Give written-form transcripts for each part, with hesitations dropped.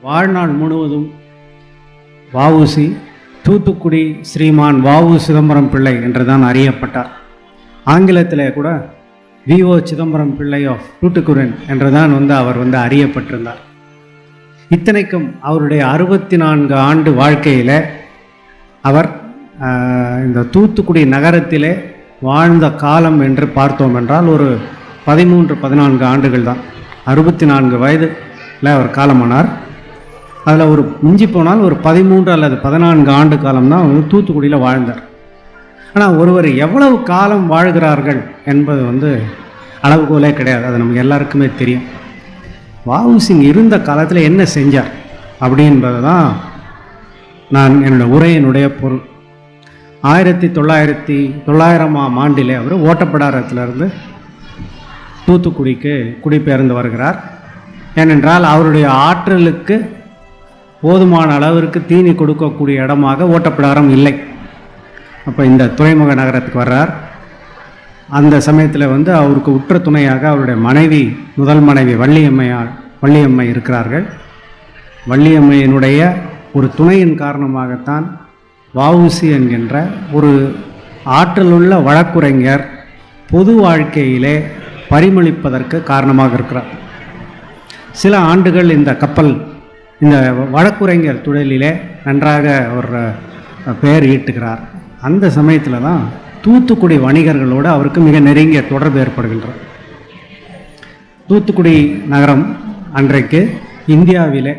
வாழ்நாள் முழுவதும் வஉசி தூத்துக்குடி ஸ்ரீமான் வஉ சிதம்பரம் பிள்ளை என்றுதான் அறியப்பட்டார். ஆங்கிலத்தில் கூட விஓ சிதம்பரம் பிள்ளை ஆஃப் தூத்துக்குடன் என்றுதான் அவர் அறியப்பட்டிருந்தார். இத்தனைக்கும் அவருடைய 64 ஆண்டு வாழ்க்கையில் அவர் இந்த தூத்துக்குடி நகரத்திலே வாழ்ந்த காலம் என்று பார்த்தோம் என்றால் ஒரு 13-14 ஆண்டுகள் தான். 64 வயதில் அவர் காலமானார். அதில் ஒரு மிஞ்சி போனால் ஒரு 13 அல்லது 14 ஆண்டு காலம்தான் அவர் தூத்துக்குடியில் வாழ்ந்தார். ஆனால் ஒருவர் எவ்வளவு காலம் வாழ்கிறார்கள் என்பது அளவுகோலே கிடையாது. அது நமக்கு எல்லாருக்குமே தெரியும். வஉசி இருந்த காலத்தில் என்ன செஞ்சார் அப்படின்றது தான் நான் என்னோடய உரையினுடைய பொருள். 1900ஆம் ஆண்டிலே அவர் ஓட்டப்பிடாரத்திலிருந்து தூத்துக்குடிக்கு குடிபெயர்ந்து வருகிறார். ஏனென்றால் அவருடைய ஆற்றலுக்கு போதுமான அளவிற்கு தீனி கொடுக்கக்கூடிய இடமாக ஓட்டப்பிடாரம் இல்லை. அப்போ இந்த துறைமுக நகரத்துக்கு வர்றார். அந்த சமயத்தில் அவருக்கு உற்ற துணையாக அவருடைய மனைவி, முதல் மனைவி வள்ளியம்மை இருக்கிறார்கள். வள்ளியம்மையினுடைய ஒரு துணையின் காரணமாகத்தான் வஉசி என்கின்ற ஒரு ஆற்றலுள்ள வழக்குரைஞர் பொது வாழ்க்கையிலே பரிமளிப்பதற்கு காரணமாக இருக்கிறார். சில ஆண்டுகள் இந்த வழக்குரைஞர் தொழிலிலே நன்றாக ஒரு பெயர் ஈட்டுகிறார். அந்த சமயத்தில் தான் தூத்துக்குடி வணிகர்களோடு அவருக்கு மிக நெருங்கிய தொடர்பு ஏற்படுகின்றார். தூத்துக்குடி நகரம் அன்றைக்கு இந்தியாவிலே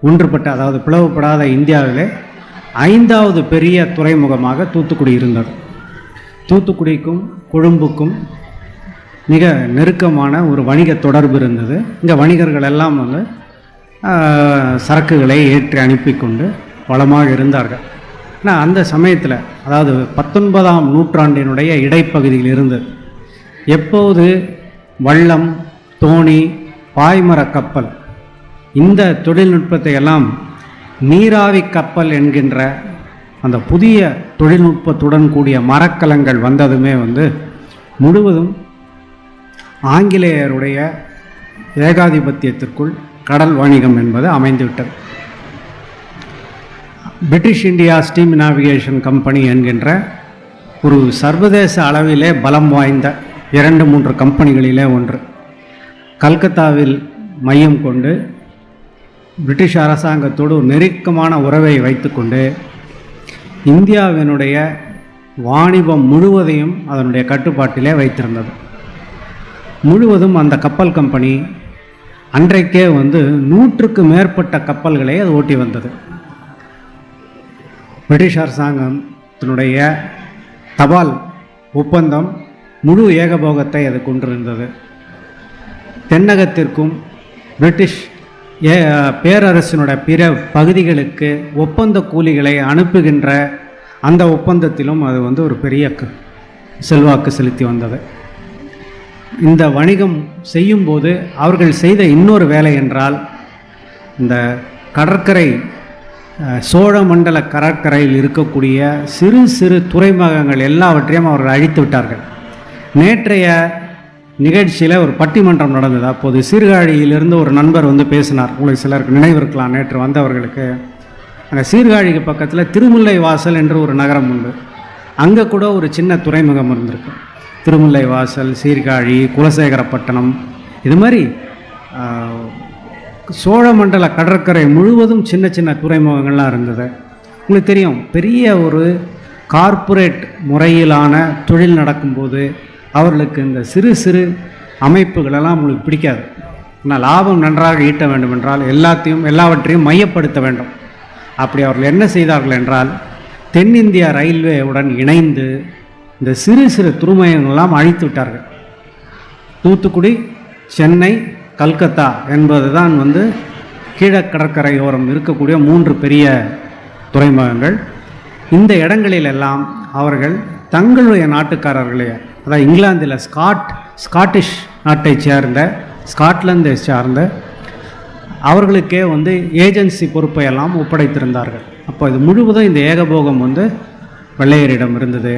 ஒன்றுபட்ட, அதாவது பிளவுபடாத இந்தியாவிலே 5வது பெரிய துறைமுகமாக தூத்துக்குடி இருந்தது. தூத்துக்குடிக்கும் கொழும்புக்கும் மிக நெருக்கமான ஒரு வணிக தொடர்பு இருந்தது. இங்கே வணிகர்கள் எல்லாம் சரக்குகளை ஏற்றி அனுப்பி கொண்டு வளமாக இருந்தார்கள். ஆனால் அந்த சமயத்தில், அதாவது 19ஆம் நூற்றாண்டினுடைய இடைப்பகுதியில் இருந்து எப்போது வள்ளம், தோணி, பாய்மர கப்பல், இந்த தொழில்நுட்பத்தை எல்லாம் நீராவி கப்பல் என்கின்ற அந்த புதிய தொழில்நுட்பத்துடன் கூடிய மரக்கலங்கள் வந்ததுமே முழுவதும் ஆங்கிலேயருடைய ஏகாதிபத்தியத்திற்குள் கடல் வணிகம் என்பது அமைந்துவிட்டது. British India steam navigation company என்கின்ற ஒரு சர்வதேச அளவிலே பலம் வாய்ந்த 2-3 கம்பெனிகளிலே ஒன்று. கல்கத்தாவில் மையம் கொண்டு பிரிட்டிஷ் அரசாங்கத்தோடு ஒரு நெருக்கமான உறவை வைத்துக்கொண்டு இந்தியாவினுடைய வாணிபம் முழுவதையும் அதனுடைய கட்டுப்பாட்டிலே வைத்திருந்தது. முழுவதும் அந்த கப்பல் கம்பெனி அன்றைக்கே 100க்கு மேற்பட்ட கப்பல்களை அது ஓட்டி வந்தது. பிரிட்டிஷ் அரசாங்கத்தினுடைய தபால் ஒப்பந்தம் முழு ஏகபோகத்தை அது கொண்டிருந்தது. தென்னகத்திற்கும் பிரிட்டிஷ் பேரரசினுடைய பிற பகுதிகளுக்கு ஒப்பந்த கூலிகளை அனுப்புகின்ற அந்த ஒப்பந்தத்திலும் அது ஒரு பெரிய செல்வாக்கு செலுத்தி வந்தது. இந்த வணிகம் செய்யும்போது அவர்கள் செய்த இன்னொரு வேலை என்றால், இந்த கடற்கரை சோழமண்டல கடற்கரையில் இருக்கக்கூடிய சிறு சிறு துறைமுகங்கள் எல்லாவற்றையும் அவர்கள் அழித்து விட்டார்கள். நேற்றைய நிகழ்ச்சியில் ஒரு பட்டிமன்றம் நடந்தது. அப்போது சீர்காழியிலிருந்து ஒரு நண்பர் பேசினார். உங்களுக்கு சிலருக்கு நினைவு இருக்கலாம், நேற்று வந்தவர்களுக்கு. அந்த சீர்காழிக்கு பக்கத்தில் திருமுல்லை வாசல் என்று ஒரு நகரம் உண்டு. அங்கே கூட ஒரு சின்ன துறைமுகம் இருந்திருக்கு. திருமுல்லை வாசல், சீர்காழி, குலசேகரப்பட்டினம், இது மாதிரி சோழமண்டல கடற்கரை முழுவதும் சின்ன சின்ன துறைமுகங்கள்லாம் இருந்தது. உங்களுக்கு தெரியும், பெரிய ஒரு கார்ப்பரேட் முறையிலான தொழில் நடக்கும்போது அவர்களுக்கு இந்த சிறு சிறு அமைப்புகளெல்லாம் உங்களுக்கு பிடிக்காது. ஆனால் லாபம் நன்றாக ஈட்ட வேண்டும் என்றால் எல்லாவற்றையும் மையப்படுத்த வேண்டும். அப்படி அவர்கள் என்ன செய்தார்கள் என்றால், தென்னிந்திய ரயில்வேவுடன் இணைந்து இந்த சிறு சிறு துறைமுகங்களெல்லாம் அழித்து விட்டார்கள். தூத்துக்குடி, சென்னை, கல்கத்தா என்பது தான் கீழக்கடற்கரையோரம் இருக்கக்கூடிய 3 பெரிய துறைமுகங்கள். இந்த இடங்களிலெல்லாம் அவர்கள் தங்களுடைய நாட்டுக்காரர்களே, அதாவது இங்கிலாந்தில் ஸ்காட்டிஷ் நாட்டை சேர்ந்த, ஸ்காட்லாந்தை சார்ந்த அவர்களுக்கே ஏஜென்சி பொறுப்பை எல்லாம் ஒப்படைத்திருந்தார்கள். அப்போ இது முழுவதும் இந்த ஏகபோகம் வெள்ளையரிடம் இருந்தது.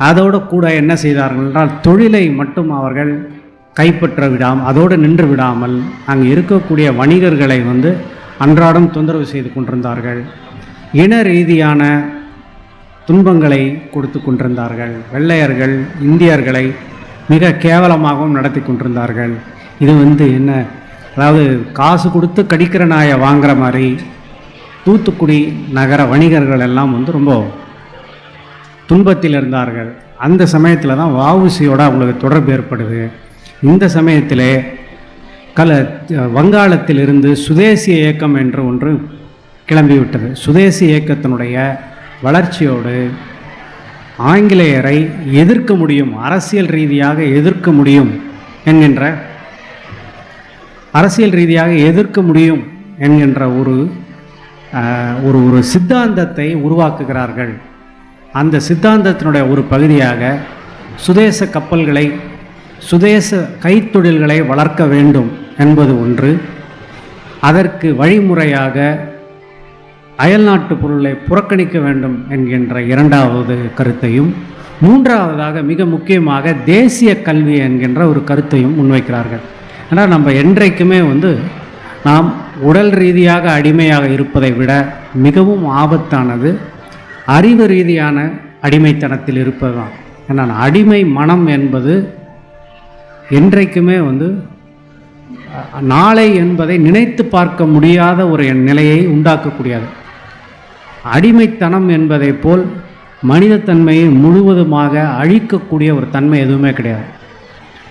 அதோடு கூட என்ன செய்தார்கள் என்றால், தொழிலை மட்டும் அவர்கள் கைப்பற்ற விடாமல், அதோடு நின்று விடாமல், அங்கே இருக்கக்கூடிய வணிகர்களை அன்றாடம் தொந்தரவு செய்து கொண்டிருந்தார்கள். இன ரீதியான துன்பங்களை கொடுத்து கொண்டிருந்தார்கள். வெள்ளையர்கள் இந்தியர்களை மிக கேவலமாகவும் நடத்தி கொண்டிருந்தார்கள். இது என்ன, அதாவது காசு கொடுத்து கடிக்கிற நாயை வாங்குற மாதிரி தூத்துக்குடி நகர வணிகர்கள் எல்லாம் ரொம்ப துன்பத்தில் இருந்தார்கள். அந்த சமயத்தில் தான் வஉசியோட அவங்களுக்கு தொடர்பு ஏற்படுது. இந்த சமயத்திலே வங்காளத்திலிருந்து சுதேசி இயக்கம் என்று ஒன்று கிளம்பிவிட்டது. சுதேசி இயக்கத்தினுடைய வளர்ச்சியோடு ஆங்கிலேயரை எதிர்க்க முடியும், அரசியல் ரீதியாக எதிர்க்க முடியும் என்கின்ற ஒரு சித்தாந்தத்தை உருவாக்குகிறார்கள். அந்த சித்தாந்தத்தினுடைய ஒரு பகுதியாக சுதேச கப்பல்களை, சுதேச கைத்தொழில்களை வளர்க்க வேண்டும் என்பது ஒன்று. அதற்கு வழிமுறையாக அயல்நாட்டு பொருளை புறக்கணிக்க வேண்டும் என்கின்ற இரண்டாவது கருத்தையும், மூன்றாவதாக மிக முக்கியமாக தேசிய கல்வி என்கின்ற ஒரு கருத்தையும் முன்வைக்கிறார்கள். ஆனால் நம்ம என்றைக்குமே நாம் உடல் ரீதியாக அடிமையாக இருப்பதை விட மிகவும் ஆபத்தானது அறிவு ரீதியான அடிமைத்தனத்தில் இருப்பது தான். ஏன்னா அடிமை மனம் என்பது என்றைக்குமே நாளை என்பதை நினைத்து பார்க்க முடியாத ஒரு நிலையை உண்டாக்கக்கூடியது. அடிமைத்தனம் என்பதை போல் மனிதத்தன்மையை முழுவதுமாக அழிக்கக்கூடிய ஒரு தன்மை எதுவுமே கிடையாது.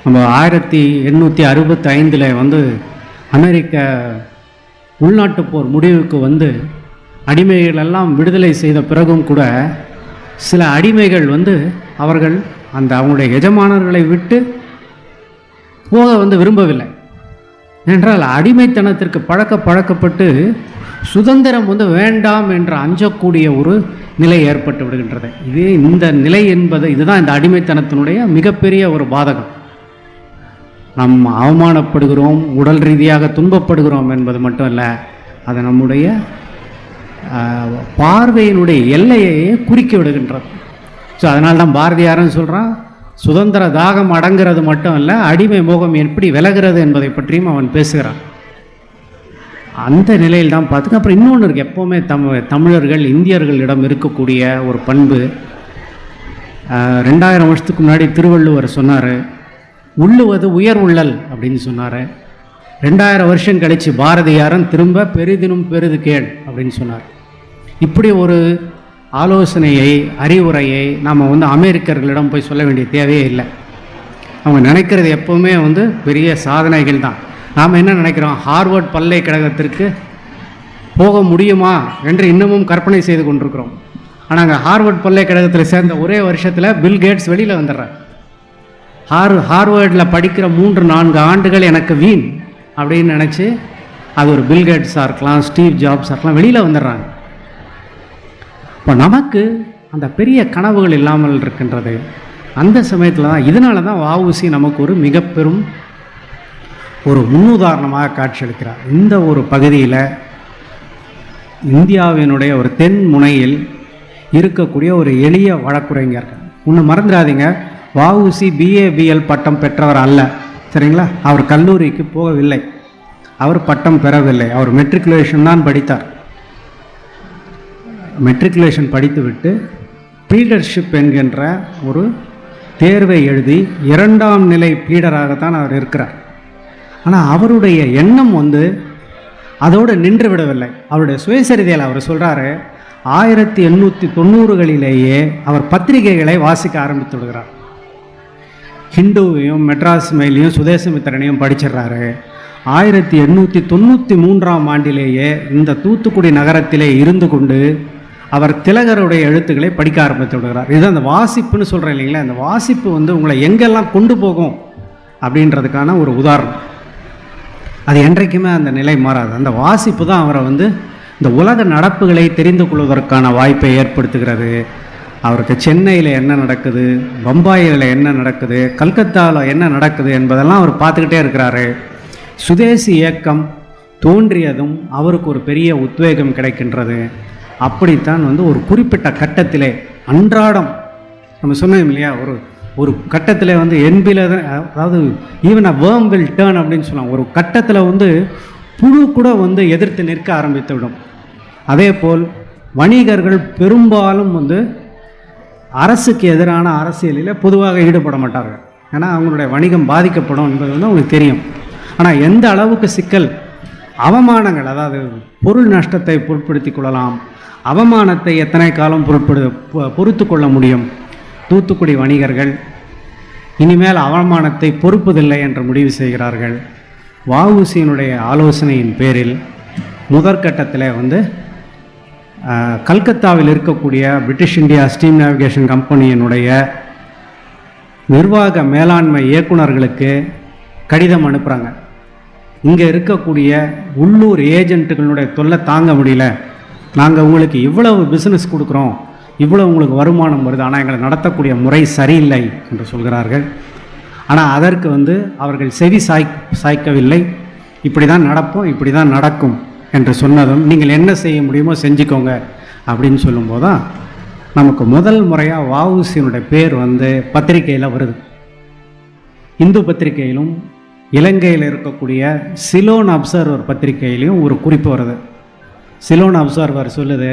நம்ம 1865 அமெரிக்க உள்நாட்டு போர் முடிவுக்கு அடிமைகளெல்லாம் விடுதலை செய்த பிறகும் கூட சில அடிமைகள் அவர்கள் அவங்களுடைய எஜமானர்களை விட்டு போக விரும்பவில்லை. என்றால் அடிமைத்தனத்திற்கு பழக்கப்பட்டு சுதந்திரம் வேண்டாம் என்று அஞ்சக்கூடிய ஒரு நிலை ஏற்பட்டு விடுகின்றது. இந்த நிலை என்பது இதுதான் இந்த அடிமைத்தனத்தினுடைய மிகப்பெரிய ஒரு பாதகம். நாம் அவமானப்படுகிறோம், உடல் ரீதியாக துன்பப்படுகிறோம் என்பது மட்டும் இல்லை, அது நம்முடைய பார்வையினுடைய எல்லையையே குறிக்க விடுகின்றது. ஸோ அதனால் தான் பாரதியாரும் சொல்கிறான், சுதந்திர தாகம் அடங்கிறது மட்டும் இல்லை, அடிமை மோகம் எப்படி விலகிறது என்பதை பற்றியும் அவன் பேசுகிறான். அந்த நிலையில் தான் பார்த்துக்க. அப்புறம் இன்னொன்று இருக்குது, எப்போவுமே தமிழர்கள் இந்தியர்களிடம் இருக்கக்கூடிய ஒரு பண்பு. 2000 வருஷத்துக்கு முன்னாடி திருவள்ளுவர் சொன்னார், உள்ளுவது உயர் உள்ளல் அப்படின்னு சொன்னார். 2000 வருஷம் கழித்து பாரதியாரன் திரும்ப பெரிதினும் பெரிது கேள் அப்படின்னு சொன்னார். இப்படி ஒரு ஆலோசனையை, அறிவுரையை நாம் அமெரிக்கர்களிடம் போய் சொல்ல வேண்டிய தேவையே இல்லை. அவங்க நினைக்கிறது எப்போவுமே பெரிய சாதனைகள் தான். நாம் என்ன நினைக்கிறோம், ஹார்வர்ட் பல்கலைக்கழகத்திற்கு போக முடியுமா என்று இன்னமும் கற்பனை செய்து கொண்டிருக்கிறோம். ஆனால் அங்கே ஹார்வர்ட் பல்கலைக்கழகத்தில் சேர்ந்த ஒரே வருஷத்தில் பில் கேட்ஸ் வெளியில் வந்துடுறார். ஹார்வர்டில் படிக்கிற 3-4 ஆண்டுகள் எனக்கு வீண் அப்படின்னு நினச்சி, அது ஒரு பில் கேட்ஸாக இருக்கலாம், ஸ்டீவ் ஜாப்ஸாக இருக்கலாம், வெளியில் வந்துடுறாங்க. இப்போ நமக்கு அந்த பெரிய கனவுகள் இல்லாமல் இருக்கின்றது. அந்த சமயத்தில் தான், இதனால தான் வஉசி நமக்கு ஒரு மிக பெரும் ஒரு முன்னுதாரணமாக காட்சியளிக்கிறார். இந்த ஒரு பகுதியில் இந்தியாவினுடைய ஒரு தென் முனையில் இருக்கக்கூடிய ஒரு எளிய வழக்குரைஞர்கள். ஒன்று மறந்துடாதீங்க, வஉசி BA-BL பட்டம் பெற்றவர் அல்ல, சரிங்களா? அவர் கல்லூரிக்கு போகவில்லை, அவர் பட்டம் பெறவில்லை, அவர் மெட்ரிகுலேஷன் தான் படித்தார். மெட்ரிகுலேஷன் படித்துவிட்டு பீடர்ஷிப் என்கின்ற ஒரு தேர்வை எழுதி 2ஆம் நிலை பீடராகத்தான் அவர் இருக்கிறார். ஆனால் அவருடைய எண்ணம் அதோடு நின்று விடவில்லை. அவருடைய சுயசரிதையில் அவர் சொல்கிறாரு, 1890களிலேயே அவர் பத்திரிகைகளை வாசிக்க ஆரம்பித்து விடுகிறார். ஹிந்துவையும் மெட்ராஸ் மெயிலையும் சுதேசமித்திரனையும் படிச்சிடுறாரு. 1893ஆம் ஆண்டிலேயே இந்த தூத்துக்குடி நகரத்திலே இருந்து கொண்டு அவர் திலகருடைய எழுத்துக்களை படிக்க ஆரம்பித்து விடுகிறார். இதுதான் அந்த வாசிப்புன்னு சொல்கிறேன் இல்லைங்களா? அந்த வாசிப்பு உங்களை எங்கெல்லாம் கொண்டு போகும் அப்படின்றதுக்கான ஒரு உதாரணம். அது என்றைக்குமே அந்த நிலை மாறாது. அந்த வாசிப்பு தான் அவரை இந்த உலக நடப்புகளை தெரிந்து கொள்வதற்கான வாய்ப்பை ஏற்படுத்துகிறது. அவருக்கு சென்னையில் என்ன நடக்குது, பம்பாயில் என்ன நடக்குது, கல்கத்தாவில் என்ன நடக்குது என்பதெல்லாம் அவர் பார்த்துக்கிட்டே இருக்கிறாரு. சுதேசி இயக்கம் தோன்றியதும் அவருக்கு ஒரு பெரிய உத்வேகம் கிடைக்கின்றது. அப்படித்தான் ஒரு குறிப்பிட்ட கட்டத்திலே அன்றாடம் நம்ம சொன்னோம் இல்லையா, ஒரு கட்டத்தில் என்பில், அதாவது even a worm will turn அப்படின்னு சொல்லலாம். ஒரு கட்டத்தில் புழு கூட வந்து எதிர்த்து நிற்க ஆரம்பித்து விடும். அதே போல் வணிகர்கள் பெரும்பாலும் வந்து அரசுக்கு எதிரான அரசியலில் பொதுவாக ஈடுபட மாட்டார்கள். ஏன்னா அவங்களுடைய வணிகம் பாதிக்கப்படும் என்பது வந்து அவங்களுக்கு தெரியும். ஆனால் எந்த அளவுக்கு சிக்கல், அவமானங்கள், அதாவது பொருள் நஷ்டத்தை பொருட்படுத்தி கொள்ளலாம், அவமானத்தை எத்தனை காலம் பொறுத்து கொள்ள முடியும். தூத்துக்குடி வணிகர்கள் இனிமேல் அவமானத்தை பொறுப்பதில்லை என்று முடிவு செய்கிறார்கள். வஉசியினுடைய ஆலோசனையின் பேரில் முதற்கட்டத்தில் வந்து கல்கத்தாவில் இருக்கக்கூடிய பிரிட்டிஷ் இந்தியா ஸ்டீம் நேவிகேஷன் கம்பெனியினுடைய நிர்வாக மேலாண்மை இயக்குநர்களுக்கு கடிதம் அனுப்புகிறாங்க. இங்கே இருக்கக்கூடிய உள்ளூர் ஏஜென்ட்டுகளுடைய தொல்லை தாங்க முடியல, நாங்கள் உங்களுக்கு இவ்வளவு பிஸ்னஸ் கொடுக்குறோம், இவ்வளவு உங்களுக்கு வருமானம் வருது, ஆனால் எங்களை நடத்தக்கூடிய முறை சரியில்லை என்று சொல்கிறார்கள். ஆனால் அதற்கு வந்து அவர்கள் செவி சாய்க்கவில்லை. இப்படி தான் நடப்போம், இப்படி தான் நடக்கும் என்று சொன்னதும் நீங்கள் என்ன செய்ய முடியுமோ செஞ்சுக்கோங்க அப்படின்னு சொல்லும்போது தான் நமக்கு முதல் முறையாக வஉசியினுடைய பேர் வந்து பத்திரிகையில் வருது. இந்து பத்திரிகையிலும் இலங்கையில் இருக்கக்கூடிய சிலோன் அப்சர்வர் பத்திரிகையிலையும் ஒரு குறிப்பு வருது. சிலோன் அப்சர்வர் சொல்லுது,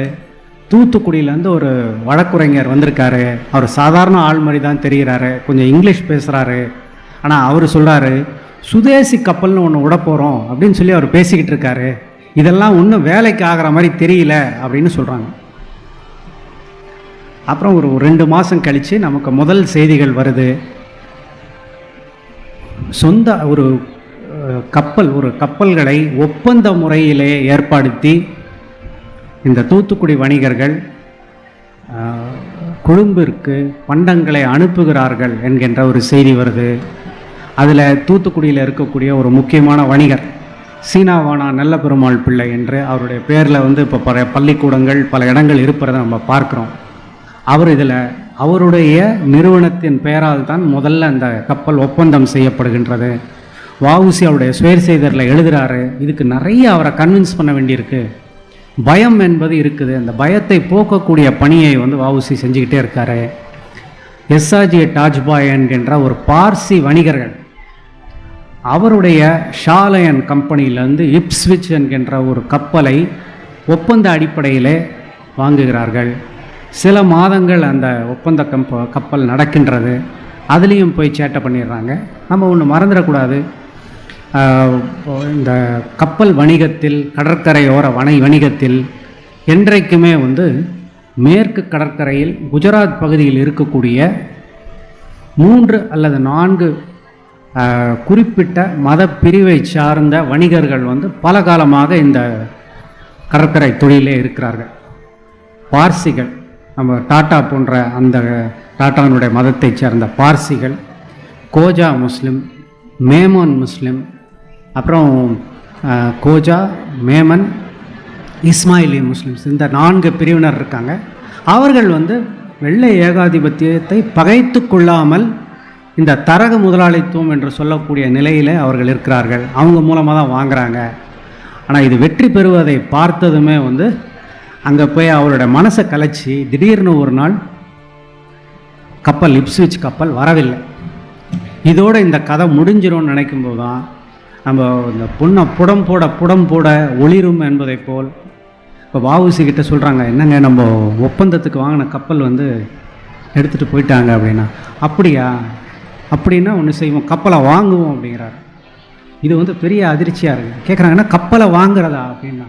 தூத்துக்குடியிலேருந்து ஒரு வழக்குரைஞர் வந்திருக்காரு, அவர் சாதாரண ஆள் மாதிரி தான் தெரிகிறாரு, கொஞ்சம் இங்கிலீஷ் பேசுகிறாரு, ஆனால் அவர் சொல்கிறாரு சுதேசி கப்பல்னு ஒன்று விட போகிறோம் அப்படின்னு சொல்லி அவர் பேசிக்கிட்டு இருக்காரு, இதெல்லாம் இன்னும் வேலைக்கு ஆகிற மாதிரி தெரியல அப்படின்னு சொல்கிறாங்க. அப்புறம் ஒரு 2 மாதம் கழித்து நமக்கு முதல் செய்திகள் வருது. சொந்த ஒரு கப்பல்களை ஒப்பந்த முறையிலே ஏற்படுத்தி இந்த தூத்துக்குடி வணிகர்கள் கொழும்பிற்கு பண்டங்களை அனுப்புகிறார்கள் என்கின்ற ஒரு செய்தி வருது. அதில் தூத்துக்குடியில் இருக்கக்கூடிய ஒரு முக்கியமான வணிகர் சீனாவானா நல்ல பெருமாள் பிள்ளை என்று அவருடைய பேரில் வந்து இப்போ பல பள்ளிக்கூடங்கள் பல இடங்கள் இருப்பதை நம்ம பார்க்குறோம். அவர் இதில் அவருடைய நிறுவனத்தின் பெயரால் தான் முதல்ல அந்த கப்பல் ஒப்பந்தம் செய்யப்படுகின்றது. வஉசி அவருடைய சுயசெய்தரில் எழுதுகிறாரு. இதுக்கு நிறைய அவரை கன்வின்ஸ் பண்ண வேண்டியிருக்கு, பயம் என்பது இருக்குது, அந்த பயத்தை போக்கக்கூடிய பணியை வந்து வஉசி செஞ்சுக்கிட்டே இருக்காரு. எஸ்ஆர்ஜி டாஜ்பாய் என்கின்ற ஒரு பார்சி வணிகர்கள் அவருடைய ஷாலயன் கம்பெனியிலேருந்து இப்ஸ்விச் என்கின்ற ஒரு கப்பலை ஒப்பந்த அடிப்படையிலே வாங்குகிறார்கள். சில மாதங்கள் அந்த ஒப்பந்த கப்பல் நடக்கின்றது. அதுலேயும் போய் சேட்டை பண்ணிடுறாங்க. நம்ம ஒன்று மறந்துடக்கூடாது, இந்த கப்பல் வணிகத்தில், கடற்கரையோர வணிகத்தில் என்றைக்குமே வந்து மேற்கு கடற்கரையில் குஜராத் பகுதியில் இருக்கக்கூடிய 3 அல்லது 4 குறிப்பிட்ட மத பிரிவை சார்ந்த வணிகர்கள் வந்து பல காலமாக இந்த கடற்கரை தொழிலே இருக்கிறார்கள். பார்சிகள், நம்ம டாட்டா போன்ற அந்த டாட்டானுடைய மதத்தை சேர்ந்த பார்சிகள், கோஜா முஸ்லிம், மேமன் முஸ்லிம், அப்புறம் கோஜா, மேமன், இஸ்மாயிலி முஸ்லிம்ஸ், இந்த 4 பிரிவினர் இருக்காங்க. அவர்கள் வந்து வெள்ளை ஏகாதிபத்தியத்தை பகைத்து கொள்ளாமல் இந்த தரகு முதலாளித்துவம் என்று சொல்லக்கூடிய நிலையில் அவர்கள் இருக்கிறார்கள். அவங்க மூலமாக தான் வாங்குகிறாங்க. ஆனால் இது வெற்றி பெறுவதை பார்த்ததுமே வந்து அங்கே போய் அவருடைய மனசை கலைச்சி திடீர்னு ஒரு நாள் கப்பல் இப்ஸ்விச் கப்பல் வரவில்லை. இதோடு இந்த கதை முடிஞ்சிடும்னு நினைக்கும்போது தான் நம்ம இந்த பொண்ணை புடம் போட ஒளிரும் என்பதை போல் இப்போ வஉசி கிட்ட சொல்கிறாங்க, என்னங்க நம்ம ஒப்பந்தத்துக்கு வாங்கின கப்பல் வந்து எடுத்துகிட்டு போயிட்டாங்க அப்படின்னா. அப்படின்னா ஒன்று செய்வோம், கப்பலை வாங்குவோம் அப்படிங்கிறார். இது வந்து பெரிய அதிர்ச்சியாக இருக்குது. கேட்குறாங்கன்னா கப்பலை வாங்குறதா அப்படின்னா,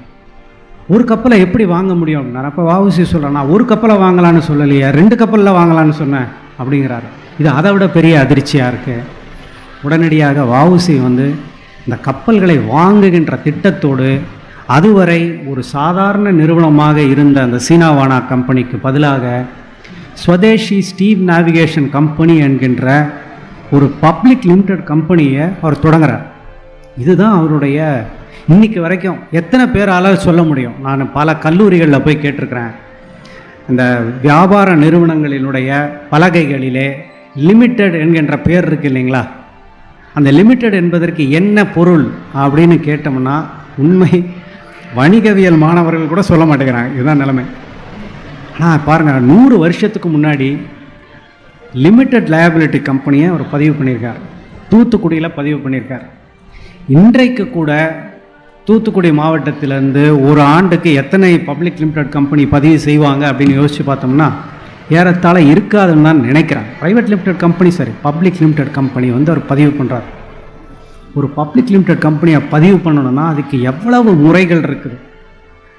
ஒரு கப்பலை எப்படி வாங்க முடியும் அப்படின்னாரு. அப்போ வஉசி சொல்கிறேன், நான் ஒரு கப்பலை வாங்கலான்னு சொல்லலையே, 2 கப்பலில் வாங்கலான்னு சொன்னேன் அப்படிங்கிறாரு. இது அதை விட பெரிய அதிர்ச்சியாக இருக்குது. உடனடியாக வஉசி வந்து இந்த கப்பல்களை வாங்குகின்ற திட்டத்தோடு அதுவரை ஒரு சாதாரண நிறுவனமாக இருந்த அந்த சீனாவானா கம்பெனிக்கு பதிலாக ஸ்வதேஷி ஸ்டீம் நேவிகேஷன் கம்பெனி என்கின்ற ஒரு பப்ளிக் லிமிடெட் கம்பெனியை அவர் தொடங்குறார். இதுதான் அவருடைய இன்னைக்கு வரைக்கும் எத்தனை பேரால் சொல்ல முடியும். நான் பல கல்லூரிகளில் போய் கேட்டிருக்கிறேன், இந்த வியாபார நிறுவனங்களினுடைய பலகைகளிலே லிமிட்டெட் என்கின்ற பேர் இருக்குது இல்லைங்களா, அந்த லிமிட்டெட் என்பதற்கு என்ன பொருள் அப்படின்னு கேட்டோம்னா உண்மை வணிகவியல் மாணவர்கள் கூட சொல்ல மாட்டேங்கிறாங்க. இதுதான் நிலைமை. ஆனால் பாருங்கள், 100 வருஷத்துக்கு முன்னாடி லிமிட்டெட் லயபிலிட்டி கம்பெனியை அவர் பதிவு பண்ணியிருக்கார், தூத்துக்குடியில் பதிவு பண்ணியிருக்கார். இன்றைக்கு கூட தூத்துக்குடி மாவட்டத்திலேருந்து ஒரு ஆண்டுக்கு எத்தனை பப்ளிக் லிமிடெட் கம்பெனி பதிவு செய்வாங்க அப்படின்னு யோசித்து பார்த்தோம்னா ஏறத்தாழ இருக்காதுன்னு தான் நினைக்கிறேன். ப்ரைவேட் லிமிடெட் கம்பெனி சரி, பப்ளிக் லிமிடெட் கம்பெனி வந்து அவர் பதிவு பண்ணுறார். ஒரு பப்ளிக் லிமிடெட் கம்பெனியை பதிவு பண்ணணும்னா அதுக்கு எவ்வளவு முறைகள் இருக்குது.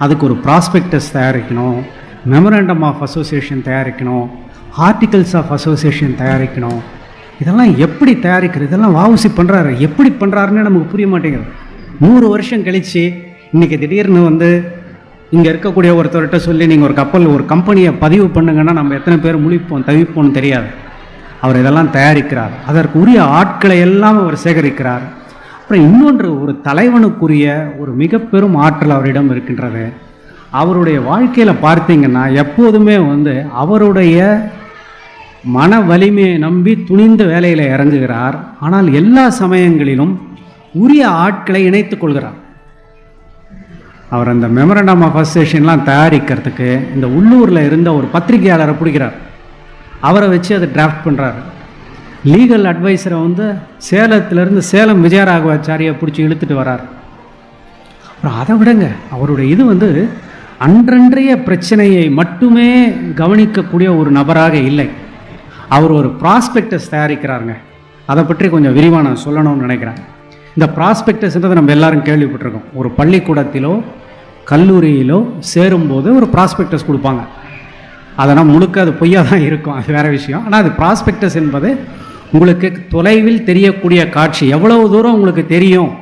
அதுக்கு ஒரு ப்ராஸ்பெக்டஸ் தயாரிக்கணும், மெமரண்டம் ஆஃப் அசோசியேஷன் தயாரிக்கணும், ஆர்டிகல்ஸ் ஆஃப் அசோசியேஷன் தயாரிக்கணும். இதெல்லாம் எப்படி தயாரிக்கிறது? இதெல்லாம் வஉசி பண்ணுறாரு. எப்படி பண்ணுறாருன்னு நமக்கு புரிய மாட்டேங்குது. 100 வருஷம் கழித்து இன்றைக்கி திடீர்னு வந்து இங்கே இருக்கக்கூடிய ஒருத்தர்கிட்ட சொல்லி நீங்கள் ஒரு ஒரு கம்பெனியை பதிவு பண்ணுங்கன்னா நம்ம எத்தனை பேர் முழிப்போம் தவிப்போம்னு தெரியாது. அவர் இதெல்லாம் தயாரிக்கிறார். அதற்கு உரிய ஆட்களை எல்லாம் அவர் சேகரிக்கிறார். அப்புறம் இன்னொன்று, ஒரு தலைவனுக்குரிய ஒரு மிக பெரும் ஆற்றல் அவரிடம் இருக்கின்றது. அவருடைய வாழ்க்கையில் பார்த்தீங்கன்னா எப்போதுமே வந்து அவருடைய மன வலிமையை நம்பி துணிந்த வேலையில் இறங்குகிறார். ஆனால் எல்லா சமயங்களிலும் உரிய ஆட்களை இணைத்துக் கொள்கிறார். அவர் அந்த மெமரண்டம் ஆஃப் அசோசியேஷன்லாம் தயாரிக்கிறதுக்கு இந்த உள்ளூரில் இருந்த ஒரு பத்திரிகையாளரை பிடிக்கிறார். அவரை வச்சு அதை டிராஃப்ட் பண்ணுறாரு. லீகல் அட்வைஸரை வந்து சேலத்திலேருந்து சேலம் விஜயராகவாச்சாரியை பிடிச்சி இழுத்துட்டு வரார். அப்புறம் அதை விடுங்க, அவருடைய இது வந்து அன்றன்றைய பிரச்சனையை மட்டுமே கவனிக்கக்கூடிய ஒரு நபராக இல்லை. அவர் ஒரு ப்ராஸ்பெக்டஸ் தயாரிக்கிறாருங்க. அதை பற்றி கொஞ்சம் விரிவாக நான் சொல்லணும்னு நினைக்கிறேன். இந்த ப்ராஸ்பெக்டஸ்ன்றதை நம்ம எல்லாரும் கேள்விப்பட்டிருக்கோம். ஒரு பள்ளிக்கூடத்திலோ கல்லூரியிலோ சேரும்போது ஒரு ப்ராஸ்பெக்டஸ் கொடுப்பாங்க. அதனால் முழுக்க அது பொய்யாக தான் இருக்கும், அது வேறு விஷயம். ஆனால் அது ப்ராஸ்பெக்டஸ் என்பது உங்களுக்கு தொலைவில் தெரியக்கூடிய காட்சி, எவ்வளவு தூரம் உங்களுக்கு தெரியும்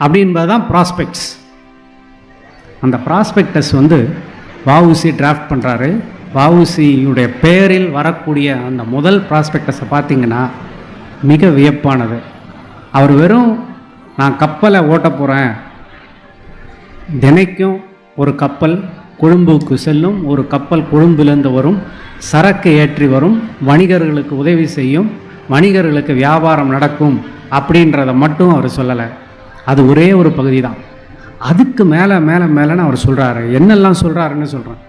அப்படின்பது தான் ப்ராஸ்பெக்ட்ஸ். அந்த ப்ராஸ்பெக்டஸ் வந்து வஉசி டிராஃப்ட் பண்ணுறாரு. வஉசியுடைய பெயரில் வரக்கூடிய அந்த முதல் ப்ராஸ்பெக்டஸை பார்த்தீங்கன்னா மிக வியப்பானது. அவர் வெறும் நான் கப்பலை ஓட்ட போகிறேன், தினைக்கும் ஒரு கப்பல் கொழும்புக்கு செல்லும், ஒரு கப்பல் கொழும்பிலிருந்து வரும், சரக்கு ஏற்றி வரும், வணிகர்களுக்கு உதவி செய்யும், வணிகர்களுக்கு வியாபாரம் நடக்கும் அப்படின்றத மட்டும் அவர் சொல்லலை. அது ஒரே ஒரு பகுதி தான். அதுக்கு மேலே மேலே மேலேன்னு அவர் சொல்கிறாரு. என்னெல்லாம் சொல்கிறாருன்னு சொல்கிறேன்.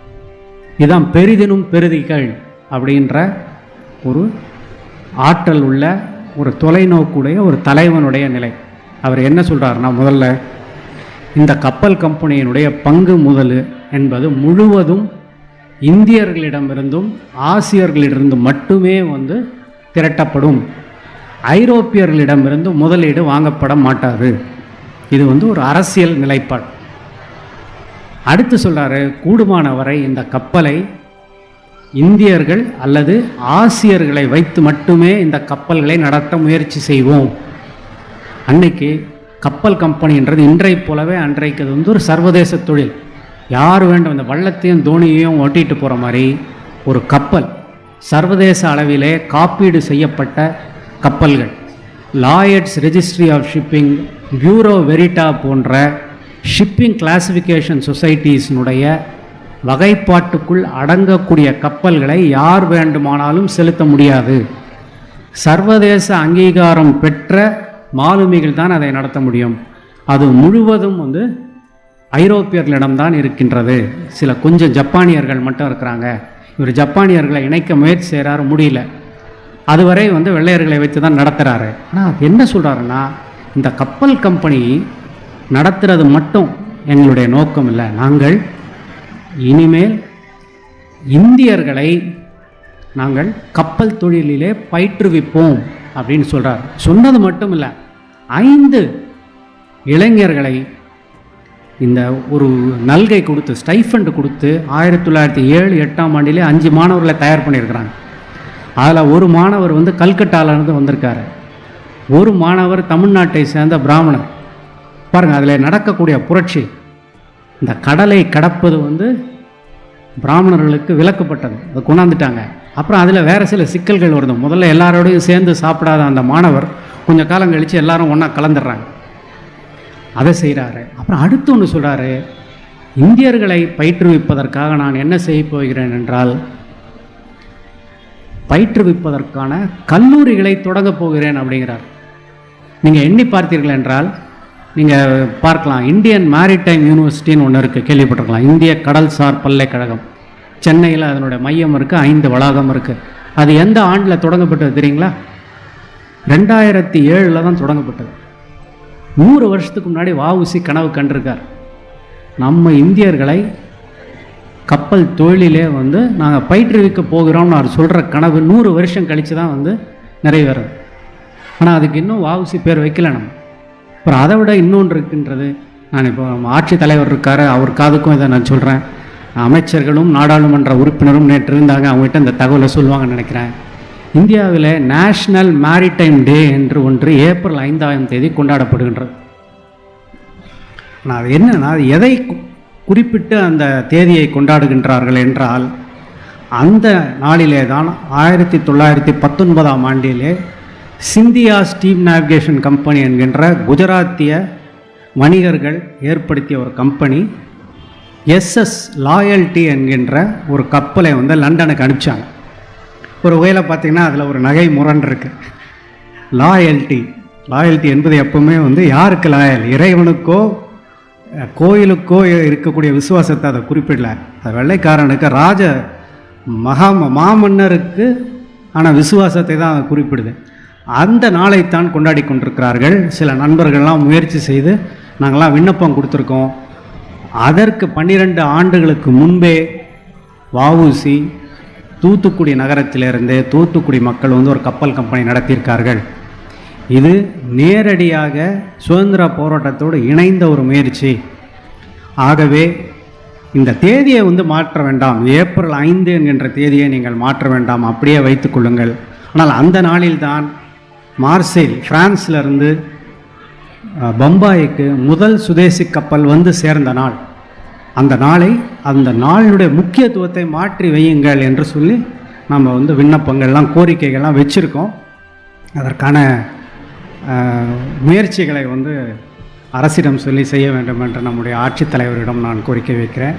இதுதான் பெரிதினும் பெரிதிகள் அப்படின்ற ஒரு ஆற்றல் உள்ள ஒரு தொலைநோக்குடைய ஒரு தலைவனுடைய நிலை. அவர் என்ன சொல்கிறாருன்னா, முதல்ல இந்த கப்பல் கம்பெனியினுடைய பங்கு முதல் என்பது முழுவதும் இந்தியர்களிடமிருந்தும் ஆசியர்களிடமிருந்தும் மட்டுமே வந்து திரட்டப்படும். ஐரோப்பியர்களிடமிருந்து முதலீடு வாங்கப்பட மாட்டாது. இது வந்து ஒரு அரசியல் நிலைப்பாடு. அடுத்து சொல்கிறாரு, கூடுமானவரை இந்த கப்பலை இந்தியர்கள் அல்லது ஆசியர்களை வைத்து மட்டுமே இந்த கப்பல்களை நடத்த முயற்சி செய்வோம். அன்னைக்கு கப்பல் கம்பெனின்றது இன்றை போலவே அன்றைக்கு அது வந்து ஒரு சர்வதேச தொழில். யார் வேண்டும், இந்த வள்ளத்தையும் தோணியையும் ஓட்டிகிட்டு போகிற மாதிரி ஒரு கப்பல் சர்வதேச அளவிலே காப்பீடு செய்யப்பட்ட கப்பல்கள், லாயட்ஸ் ரெஜிஸ்ட்ரி ஆஃப் ஷிப்பிங், பியூரோ வெரிட்டா போன்ற ஷிப்பிங் கிளாசிஃபிகேஷன் சொசைட்டிஸினுடைய வகைப்பாட்டுக்குள் அடங்கக்கூடிய கப்பல்களை யார் வேண்டுமானாலும் செலுத்த முடியாது. சர்வதேச அங்கீகாரம் பெற்ற மாலுமிகள் தான் அதை நடத்த முடியும். அது முழுவதும் வந்து ஐரோப்பியர்களிடம்தான் இருக்கின்றது. சில கொஞ்சம் ஜப்பானியர்கள் மட்டும் இருக்கிறாங்க. இவர் ஜப்பானியர்களை இணைக்க முயற்சி செய்கிறாரு, முடியல. அதுவரை வந்து வெள்ளையர்களை வைத்து தான் நடத்துகிறாரு. ஆனால் என்ன சொல்கிறாருன்னா, இந்த கப்பல் கம்பெனி நடத்துறது மட்டும் எங்களுடைய நோக்கம் இல்லை, நாங்கள் இனிமேல் இந்தியர்களை நாங்கள் கப்பல் தொழிலிலே பயிற்றுவிப்போம் அப்படின்னு சொல்கிறார். சொன்னது மட்டும் இல்லை, 5 இளைஞர்களை இந்த ஒரு நல்கை கொடுத்து, ஸ்டைஃபண்ட் கொடுத்து 1907-8ஆம் ஆண்டிலே 5 மாணவர்களை தயார் பண்ணியிருக்கிறாங்க. அதில் ஒரு மாணவர் வந்து கல்கட்டாவிலேருந்து வந்திருக்காரு, ஒரு மாணவர் தமிழ்நாட்டை சேர்ந்த பிராமணர். பாருங்கள், அதில் நடக்கக்கூடிய புரட்சி. இந்த கடலை கடப்பது வந்து பிராமணர்களுக்கு விலக்கப்பட்டது, அதை கொண்டாந்துட்டாங்க. அப்புறம் அதில் வேறு சில சிக்கல்கள் வருது. முதல்ல எல்லாரோடையும் சேர்ந்து சாப்பிடாத அந்த மாணவர் கொஞ்சம் காலம் கழித்து எல்லாரும் ஒன்றா கலந்துடுறாங்க. அதை செய்கிறாரு. அப்புறம் அடுத்து ஒன்று சொல்கிறாரு, இந்தியர்களை பயிற்றுவிப்பதற்காக நான் என்ன செய்ய போகிறேன் என்றால், பயிற்றுவிப்பதற்கான கல்லூரிகளை தொடங்கப் போகிறேன் அப்படிங்கிறார். நீங்கள் எண்ணி பார்த்தீர்கள் என்றால் நீங்கள் பார்க்கலாம், இந்தியன் மேரிடைம் யூனிவர்சிட்டின்னு ஒன்று இருக்குது, கேள்விப்பட்டிருக்கலாம். இந்திய கடல்சார் பல்கலைக்கழகம் சென்னையில் அதனுடைய மையம் இருக்குது, 5 வளாகம் இருக்குது. அது எந்த ஆண்டில் தொடங்கப்பட்டது தெரியுங்களா? 2007 தான் தொடங்கப்பட்டது. 100 வருஷத்துக்கு முன்னாடி வஉசி கனவு கண்டிருக்கார். நம்ம இந்தியர்களை கப்பல் தொழிலே வந்து நாங்கள் பயிற்றுவிக்க போகிறோம்னு அவர் சொல்கிற கனவு 100 வருஷம் கழித்து தான் வந்து நிறைவேறுது. ஆனால் அதுக்கு இன்னும் வஉசி பேர் வைக்கல நம்ம. அப்புறம் அதை விட இன்னொன்று இருக்குன்றது, நான் இப்போ நம்ம ஆட்சித்தலைவர் இருக்கார், அவர் காதுக்கும் இதை நான் சொல்கிறேன். அமைச்சர்களும் நாடாளுமன்ற உறுப்பினரும் நேற்று இருந்தாங்க, அவங்ககிட்ட இந்த தகவலை சொல்லுவாங்கன்னு நினைக்கிறேன். இந்தியாவில் நேஷ்னல் மேரிடைம் டே என்று ஒன்று ஏப்ரல் 5 கொண்டாடப்படுகின்றது. ஆனால் அது என்னன்னா, அது எதை குறிப்பிட்டு அந்த தேதியை கொண்டாடுகின்றார்கள் என்றால், அந்த நாளிலே தான் 1919ஆம் ஆண்டிலே சிந்தியா ஸ்டீம் நேவிகேஷன் கம்பெனி என்கின்ற குஜராத்திய வணிகர்கள் ஏற்படுத்திய ஒரு கம்பெனி SS லாயல்ட்டி என்கின்ற ஒரு கப்பலை வந்து லண்டனுக்கு அனுப்பிச்சாங்க. ஒரு வகையில் பார்த்திங்கன்னா அதில் ஒரு நகை முரண் இருக்குது. லாயல்ட்டி என்பது எப்பவுமே வந்து யாருக்கு லாயல்? இறைவனுக்கோ கோயிலுக்கோ இருக்கக்கூடிய விசுவாசத்தை அதை குறிப்பிடல. அது வெள்ளைக்காரனுக்கு மாமன்னருக்கு ஆன விசுவாசத்தை தான் அதை குறிப்பிடுது. அந்த நாளைத்தான் கொண்டாடி கொண்டிருக்கிறார்கள். சில நண்பர்கள்லாம் முயற்சி செய்து நாங்கள்லாம் விண்ணப்பம் கொடுத்துருக்கோம். அதற்கு 12 ஆண்டுகளுக்கு முன்பே வஉசி தூத்துக்குடி நகரத்திலிருந்து தூத்துக்குடி மக்கள் வந்து ஒரு கப்பல் கம்பெனி நடத்தியிருக்கார்கள். இது நேரடியாக சுதந்திர போராட்டத்தோடு இணைந்த ஒரு முயற்சி. ஆகவே இந்த தேதியை வந்து மாற்ற வேண்டாம், ஏப்ரல் 5 என்கின்ற தேதியை நீங்கள் மாற்ற வேண்டாம், அப்படியே வைத்துக் கொள்ளுங்கள். ஆனால் அந்த நாளில்தான் மார்சேல் பிரான்சிலிருந்து பம்பாய்க்கு முதல் சுதேசி கப்பல் வந்து சேர்ந்த நாள். அந்த நாளினுடைய முக்கியத்துவத்தை மாற்றி வையுங்கள் என்று சொல்லி நம்ம வந்து விண்ணப்பங்கள்லாம் கோரிக்கைகள்லாம் வச்சுருக்கோம். அதற்கான முயற்சிகளை வந்து அரசிடம் சொல்லி செய்ய வேண்டும் என்று நம்முடைய ஆட்சித்தலைவரிடம் நான் கோரிக்கை வைக்கிறேன்.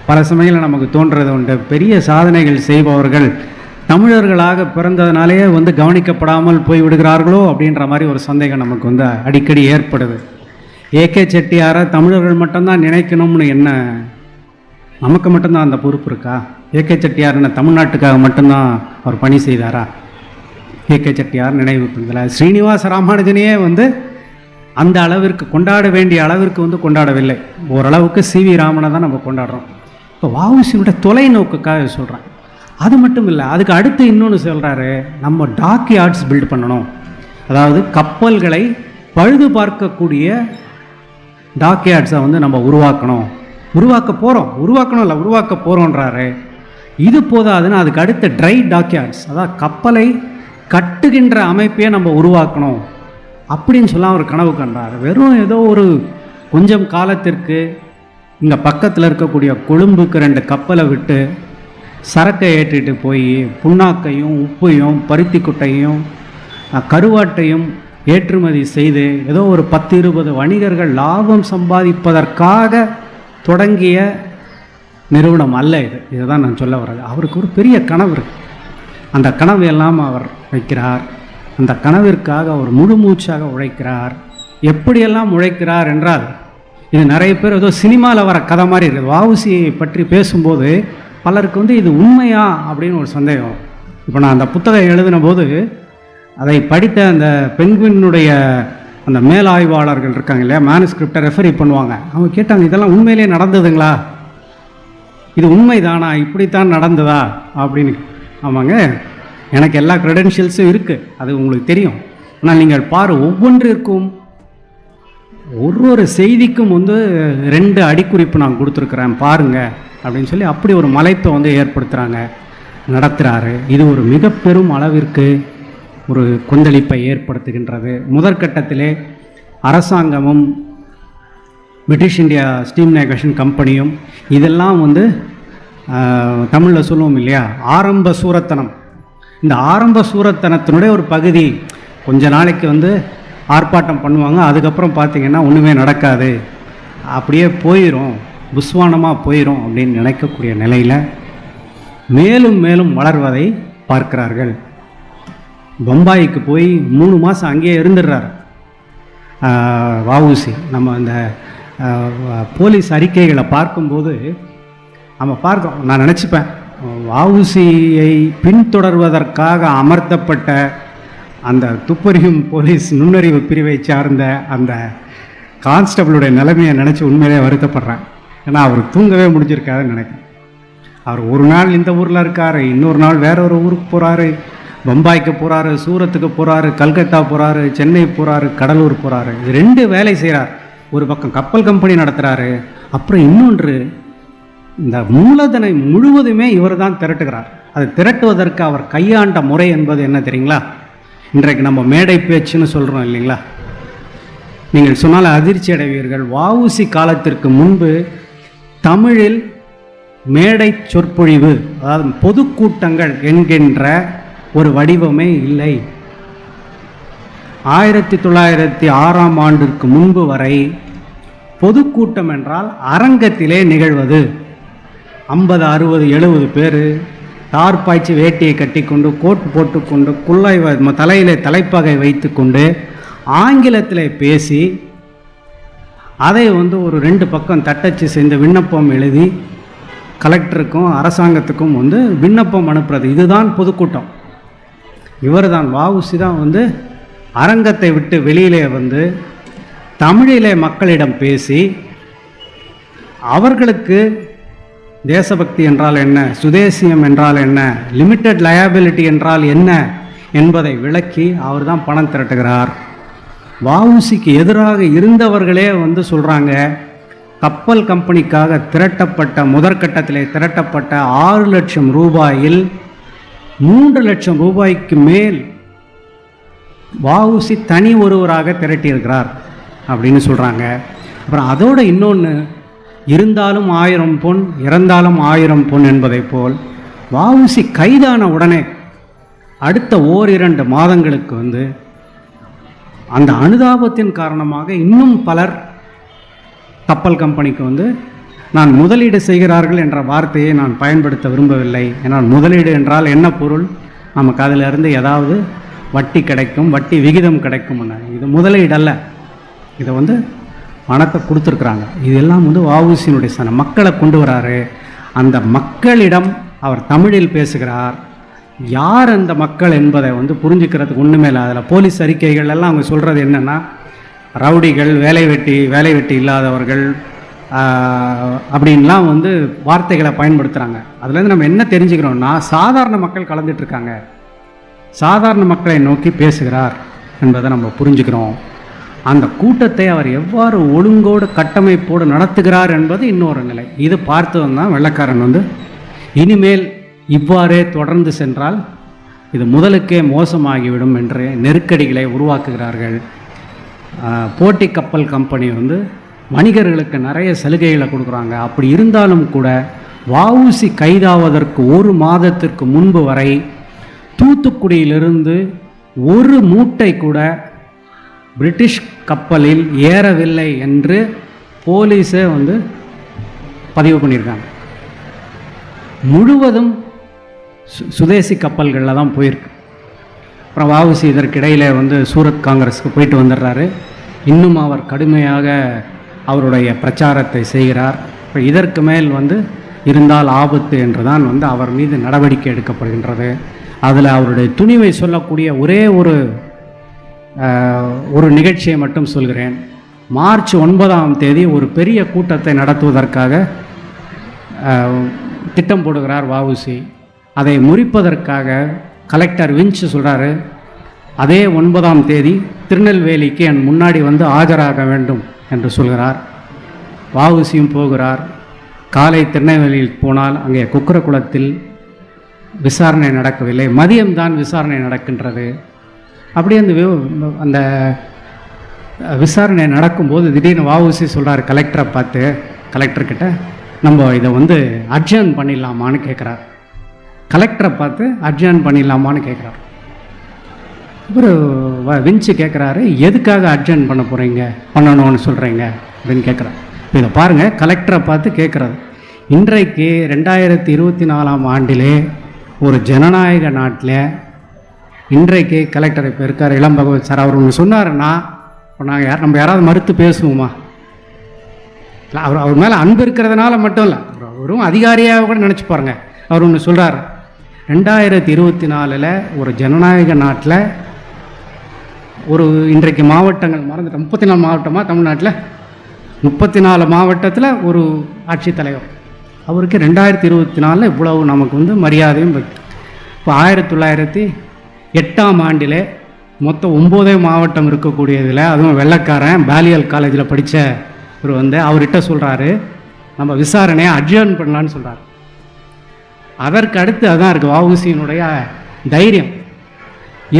பல சமயங்களில் நமக்கு தோன்றது உண்டு, பெரிய சாதனைகள் செய்பவர்கள் தமிழர்களாக பிறந்ததுனாலே வந்து கவனிக்கப்படாமல் போய்விடுகிறார்களோ அப்படின்ற மாதிரி ஒரு சந்தேகம் நமக்கு வந்து அடிக்கடி ஏற்படுது. ஏகே செட்டியாரை தமிழர்கள் மட்டும்தான் நினைக்கணும்னு என்ன நமக்கு மட்டும்தான் அந்த பொறுப்பு இருக்கா? ஏகே செட்டியார் என்ன தமிழ்நாட்டுக்காக மட்டும்தான் அவர் பணி செய்தாரா? ஏகே செட்டியார் நினைவு பந்தல ஸ்ரீனிவாச ராமானுஜனையே வந்து அந்த அளவிற்கு கொண்டாட வேண்டிய அளவிற்கு வந்து கொண்டாடவில்லை. ஓரளவுக்கு CV ராமனை தான் நம்ம கொண்டாடுறோம். இப்போ வஉசியோட தொலைநோக்குக்காக சொல்கிறேன். அது மட்டும் இல்லை, அதுக்கு அடுத்து இன்னொன்று சொல்கிறாரு, நம்ம டாக் யார்ட்ஸ் பில்ட் பண்ணணும். அதாவது கப்பல்களை பழுது பார்க்கக்கூடிய டாக் யார்ட்ஸை வந்து நம்ம உருவாக்க போகிறோன்றாரு. இது போதாதுன்னு அதுக்கு அடுத்த ட்ரை டாக் யார்ட்ஸ், அதாவது கப்பலை கட்டுகின்ற அமைப்பையே நம்ம உருவாக்கணும் அப்படின்னு சொல்ல அவர் கனவு கண்டார். வெறும் ஏதோ ஒரு கொஞ்சம் காலத்திற்கு இங்கே பக்கத்தில் இருக்கக்கூடிய கொழும்புக்கு 2 கப்பலை விட்டு சரக்கை ஏற்றிட்டு போய் புண்ணாக்கையும் உப்பையும் பருத்தி குட்டையும் கருவாட்டையும் ஏற்றுமதி செய்து ஏதோ ஒரு 10-20 வணிகர்கள் லாபம் சம்பாதிப்பதற்காக தொடங்கிய நிறுவனம் அல்ல இது. இதுதான் நான் சொல்ல வர்றது. அவருக்கு ஒரு பெரிய கனவு இருக்குது. அந்த கனவு எல்லாம் அவர் வைக்கிறார். அந்த கனவிற்காக அவர் முழு மூச்சாக உழைக்கிறார். எப்படியெல்லாம் உழைக்கிறார் என்றால், இது நிறைய பேர் ஏதோ சினிமாவில் வர கதை மாதிரி இருக்குது. வஉசியை பற்றி பேசும்போது பலருக்கு வந்து இது உண்மையா அப்படின்னு ஒரு சந்தேகம். இப்போ நான் அந்த புத்தகம் எழுதின போது அதை படித்த அந்த பெண்குயினுடைய அந்த மேலாய்வாளர்கள் இருக்காங்க இல்லையா, மேனுஸ்கிரிப்டை ரெஃபரி பண்ணுவாங்க. அவங்க கேட்டாங்க, இதெல்லாம் உண்மையிலே நடந்ததுங்களா, இது உண்மைதானா, இப்படித்தான் நடந்ததா அப்படின்னு. ஆமாங்க, எனக்கு எல்லா க்ரெடென்ஷியல்ஸும் இருக்குது, அது உங்களுக்கு தெரியும். ஆனால் நீங்கள் ஒவ்வொன்றிற்கும் ஒரு செய்திக்கும் வந்து 2 அடிக்குறிப்பு நான் கொடுத்துருக்குறேன் பாருங்கள் அப்படின்னு சொல்லி அப்படி ஒரு மலைப்பை வந்து நடத்துகிறாரு. இது ஒரு மிக பெரும் அளவிற்கு ஒரு கொந்தளிப்பை ஏற்படுத்துகின்றது. முதற்கட்டத்திலே அரசாங்கமும் பிரிட்டிஷ் இந்தியா ஸ்டீம் நேவிகேஷன் கம்பெனியும் இதெல்லாம் வந்து தமிழில் சொல்லுவோம் இல்லையா, ஆரம்ப சூரத்தனம். இந்த ஆரம்ப சூரத்தனத்தினுடைய ஒரு பகுதி. கொஞ்ச நாளைக்கு வந்து ஆர்ப்பாட்டம் பண்ணுவாங்க, அதுக்கப்புறம் பார்த்திங்கன்னா ஒன்றுமே நடக்காது, அப்படியே போயிடும், புஸ்வானமாக போயிடும் அப்படின்னு நினைக்கக்கூடிய நிலையில் மேலும் மேலும் வளர்வதை பார்க்கிறார்கள். பம்பாய்க்கு போய் 3 மாதம் அங்கேயே இருந்துடுறார் வஉசி. நம்ம அந்த போலீஸ் அறிக்கைகளை பார்க்கும்போது நான் நினச்சிப்பேன், வஉசியை பின்தொடர்வதற்காக அமர்த்தப்பட்ட அந்த துப்பறியும் போலீஸ் நுண்ணறிவு பிரிவை சார்ந்த அந்த கான்ஸ்டபிளுடைய நிலைமையை நினச்சி உண்மையிலே வருத்தப்படுறேன். ஏன்னா அவர் தூங்கவே முடிஞ்சிருக்காதுன்னு நினைக்கிறேன். அவர் ஒரு நாள் இந்த ஊரில் இருக்கார், இன்னொரு நாள் வேற ஒரு ஊருக்கு போகிறாரு, பம்பாய்க்கு போகிறாரு, சூரத்துக்கு போகிறாரு, கல்கத்தா போகிறாரு, சென்னை போகிறாரு, கடலூர் போகிறாரு. இது 2 வேலை செய்கிறார். ஒரு பக்கம் கப்பல் கம்பெனி நடத்துகிறாரு, அப்புறம் இன்னொன்று இந்த மூலதனை முழுவதுமே இவர் தான் திரட்டுகிறார். அதை திரட்டுவதற்கு அவர் கையாண்ட முறை என்பது என்ன தெரியுங்களா? இன்றைக்கு நம்ம மேடை பேச்சுன்னு சொல்கிறோம் இல்லைங்களா? நீங்கள் சொன்னால் அதிர்ச்சி அடைவீர்கள். வஉசி காலத்திற்கு முன்பு தமிழில் மேடை சொற்பொழிவு, அதாவது பொதுக்கூட்டங்கள் என்கின்ற ஒரு வடிவமே இல்லை. 1906ஆம் ஆண்டிற்கு முன்பு வரை பொதுக்கூட்டம் என்றால் அரங்கத்திலே நிகழ்வது. 50, 60, 70 பேர் தார்பாய்ச்சி வேட்டியை கட்டிக்கொண்டு, கோட் போட்டுக்கொண்டு, குள்ளாய் தலையிலே தலைப்பகை வைத்து கொண்டு ஆங்கிலத்தில் பேசி அதை ஒரு 2 பக்கம் தட்டச்சு செய்த விண்ணப்பம் எழுதி கலெக்டருக்கும் அரசாங்கத்துக்கும் விண்ணப்பம் அனுப்புறது. இதுதான் பொதுக்கூட்டம். இவர் தான் வஉசி தான் அரங்கத்தை விட்டு வெளியிலே தமிழிலே மக்களிடம் பேசி அவர்களுக்கு தேசபக்தி என்றால் என்ன, சுதேசியம் என்றால் என்ன, லிமிட்டட் லயபிலிட்டி என்றால் என்ன என்பதை விளக்கி அவர் தான் பணம் திரட்டுகிறார். வஉசிக்கு எதிராக இருந்தவர்களே சொல்கிறாங்க, கப்பல் கம்பெனிக்காக திரட்டப்பட்ட முதற்கட்டத்தில் திரட்டப்பட்ட 6 லட்சம் ரூபாயில் 3 லட்சம் ரூபாய்க்கு மேல் வஉசி தனி ஒருவராக திரட்டியிருக்கிறார் அப்படின்னு சொல்கிறாங்க. அப்புறம் அதோட இன்னொன்று, இருந்தாலும் 1000 பொன், இறந்தாலும் 1000 பொன் என்பதை போல் வஉசி கைதான உடனே அடுத்த 1-2 மாதங்களுக்கு அந்த அனுதாபத்தின் காரணமாக இன்னும் பலர் கப்பல் கம்பெனிக்கு நான் முதலீடு செய்கிறார்கள் என்ற வார்த்தையை நான் பயன்படுத்த விரும்பவில்லை. ஏன்னால் முதலீடு என்றால் என்ன பொருள்? நமக்கு அதிலிருந்து ஏதாவது வட்டி கிடைக்கும், வட்டி விகிதம் கிடைக்கும். இது முதலீடு அல்ல, இதை பணத்தை கொடுத்துருக்குறாங்க. இதெல்லாம் வஉசியினுடைய மக்களை கொண்டு வராரு. அந்த மக்களிடம் அவர் தமிழில் பேசுகிறார். யார் அந்த மக்கள் என்பதை புரிஞ்சுக்கிறதுக்கு ஒன்றுமே இல்லை. அதில் போலீஸ் அறிக்கைகள் எல்லாம் அவங்க சொல்கிறது என்னென்னா, ரவுடிகள், வேலை வெட்டி இல்லாதவர்கள் அப்படின்லாம் வார்த்தைகளை பயன்படுத்துகிறாங்க. அதுலேருந்து நம்ம என்ன தெரிஞ்சுக்கிறோம்னா, சாதாரண மக்கள் கலந்துட்டுருக்காங்க, சாதாரண மக்களை நோக்கி பேசுகிறார் என்பதை நம்ம புரிஞ்சுக்கிறோம். அந்த கூட்டத்தை அவர் எவ்வாறு ஒழுங்கோடு கட்டமைப்போடு நடத்துகிறார் என்பது இன்னொரு நிலை. இது பார்த்து தான் வெள்ளைக்காரன் இனிமேல் இவ்வாறே தொடர்ந்து சென்றால் இது முதலுக்கே மோசமாகிவிடும் என்று நெருக்கடிகளை உருவாக்குகிறார்கள். போட்டி கப்பல் கம்பெனி வணிகர்களுக்கு நிறைய சலுகைகளை கொடுக்குறாங்க. அப்படி இருந்தாலும் கூட வஉசி கைதாவதற்கு 1 மாதத்திற்கு முன்பு வரை தூத்துக்குடியிலிருந்து ஒரு மூட்டை கூட பிரிட்டிஷ் கப்பலில் ஏறவில்லை என்று போலீஸே பதிவு பண்ணியிருக்காங்க. முழுவதும் சுதேசி கப்பல்களில் தான் போயிருக்கு. அப்புறம் வஉசி இதற்கிடையில் சூரத் காங்கிரஸுக்கு போயிட்டு வந்துடுறாரு. இன்னும் அவர் கடுமையாக அவருடைய பிரச்சாரத்தை செய்கிறார். இப்போ இதற்கு மேல் இருந்தால் ஆபத்து என்று தான் அவர் மீது நடவடிக்கை எடுக்கப்படுகின்றது. அதில் அவருடைய துணிவை சொல்லக்கூடிய ஒரே ஒரு நிகழ்ச்சியை மட்டும் சொல்கிறேன். மார்ச் 9ஆம் தேதி ஒரு பெரிய கூட்டத்தை நடத்துவதற்காக திட்டம் போடுகிறார் வஉசி. அதை முறிப்பதற்காக கலெக்டர் விஞ்ச் சொல்கிறாரு, அதே 9ஆம் தேதி திருநெல்வேலிக்கு என் முன்னாடி ஆஜராக வேண்டும் என்று சொல்கிறார். வஉசியும் போகிறார். காலை திருநெல்வேலியில் போனால் அங்கே குக்கரகுளத்தில் விசாரணை நடக்கவில்லை, மதியம்தான் விசாரணை நடக்கின்றது. அப்படியே அந்த விசாரணை நடக்கும்போது திடீர்னு வஉசி சொல்கிறார் கலெக்டரை பார்த்து, கலெக்டர்கிட்ட நம்ம இதை அட்ஜர்ன் பண்ணிடலாமான்னு கேட்குறார். கலெக்டரை பார்த்து அட்ஜர்ன் பண்ணிடலாமான்னு கேட்குறார். இவர் விஞ்ச் கேட்குறாரு, எதுக்காக அட்ஜர்ன் பண்ண போகிறீங்க, பண்ணணும்னு சொல்கிறீங்க அப்படின்னு கேட்குறாரு. இதை பாருங்கள், கலெக்டரை பார்த்து கேட்குறது. இன்றைக்கு 2024ஆம் ஆண்டிலே ஒரு ஜனநாயக நாட்டில் இன்றைக்கு கலெக்டர் இப்போ இருக்கார் இளம் பகவத் சார், அவர் ஒன்று சொன்னாருன்னா இப்போ நாங்கள் நம்ம யாராவது மறுத்து பேசுவோமா? இல்லை, அவர் மேலே அன்பு இருக்கிறதுனால மட்டும் இல்லை, அவரும் அதிகாரியாக கூட நினச்சி பாருங்க. அவர் ஒன்று சொல்கிறார், 2024 ஒரு ஜனநாயக நாட்டில் ஒரு இன்றைக்கு மாவட்டங்கள் மறந்துட்டேன், 34 மாவட்டமாக தமிழ்நாட்டில் 34 மாவட்டத்தில் ஒரு ஆட்சித்தலைவர். அவருக்கு 2024 இவ்வளவு நமக்கு வந்து மரியாதையும். இப்போ 1908ஆம் ஆண்டில் மொத்தம் 9 மாவட்டம் இருக்கக்கூடியதில், அதுவும் வெள்ளைக்காரன் பாலியல் காலேஜில் படித்த ஒரு வந்து அவர்கிட்ட சொல்கிறாரு, நம்ம விசாரணையை அட்ஜர்ன் பண்ணலான்னு சொல்கிறார். அதற்கு அடுத்து அதான் இருக்குது வஉசியினுடைய தைரியம்.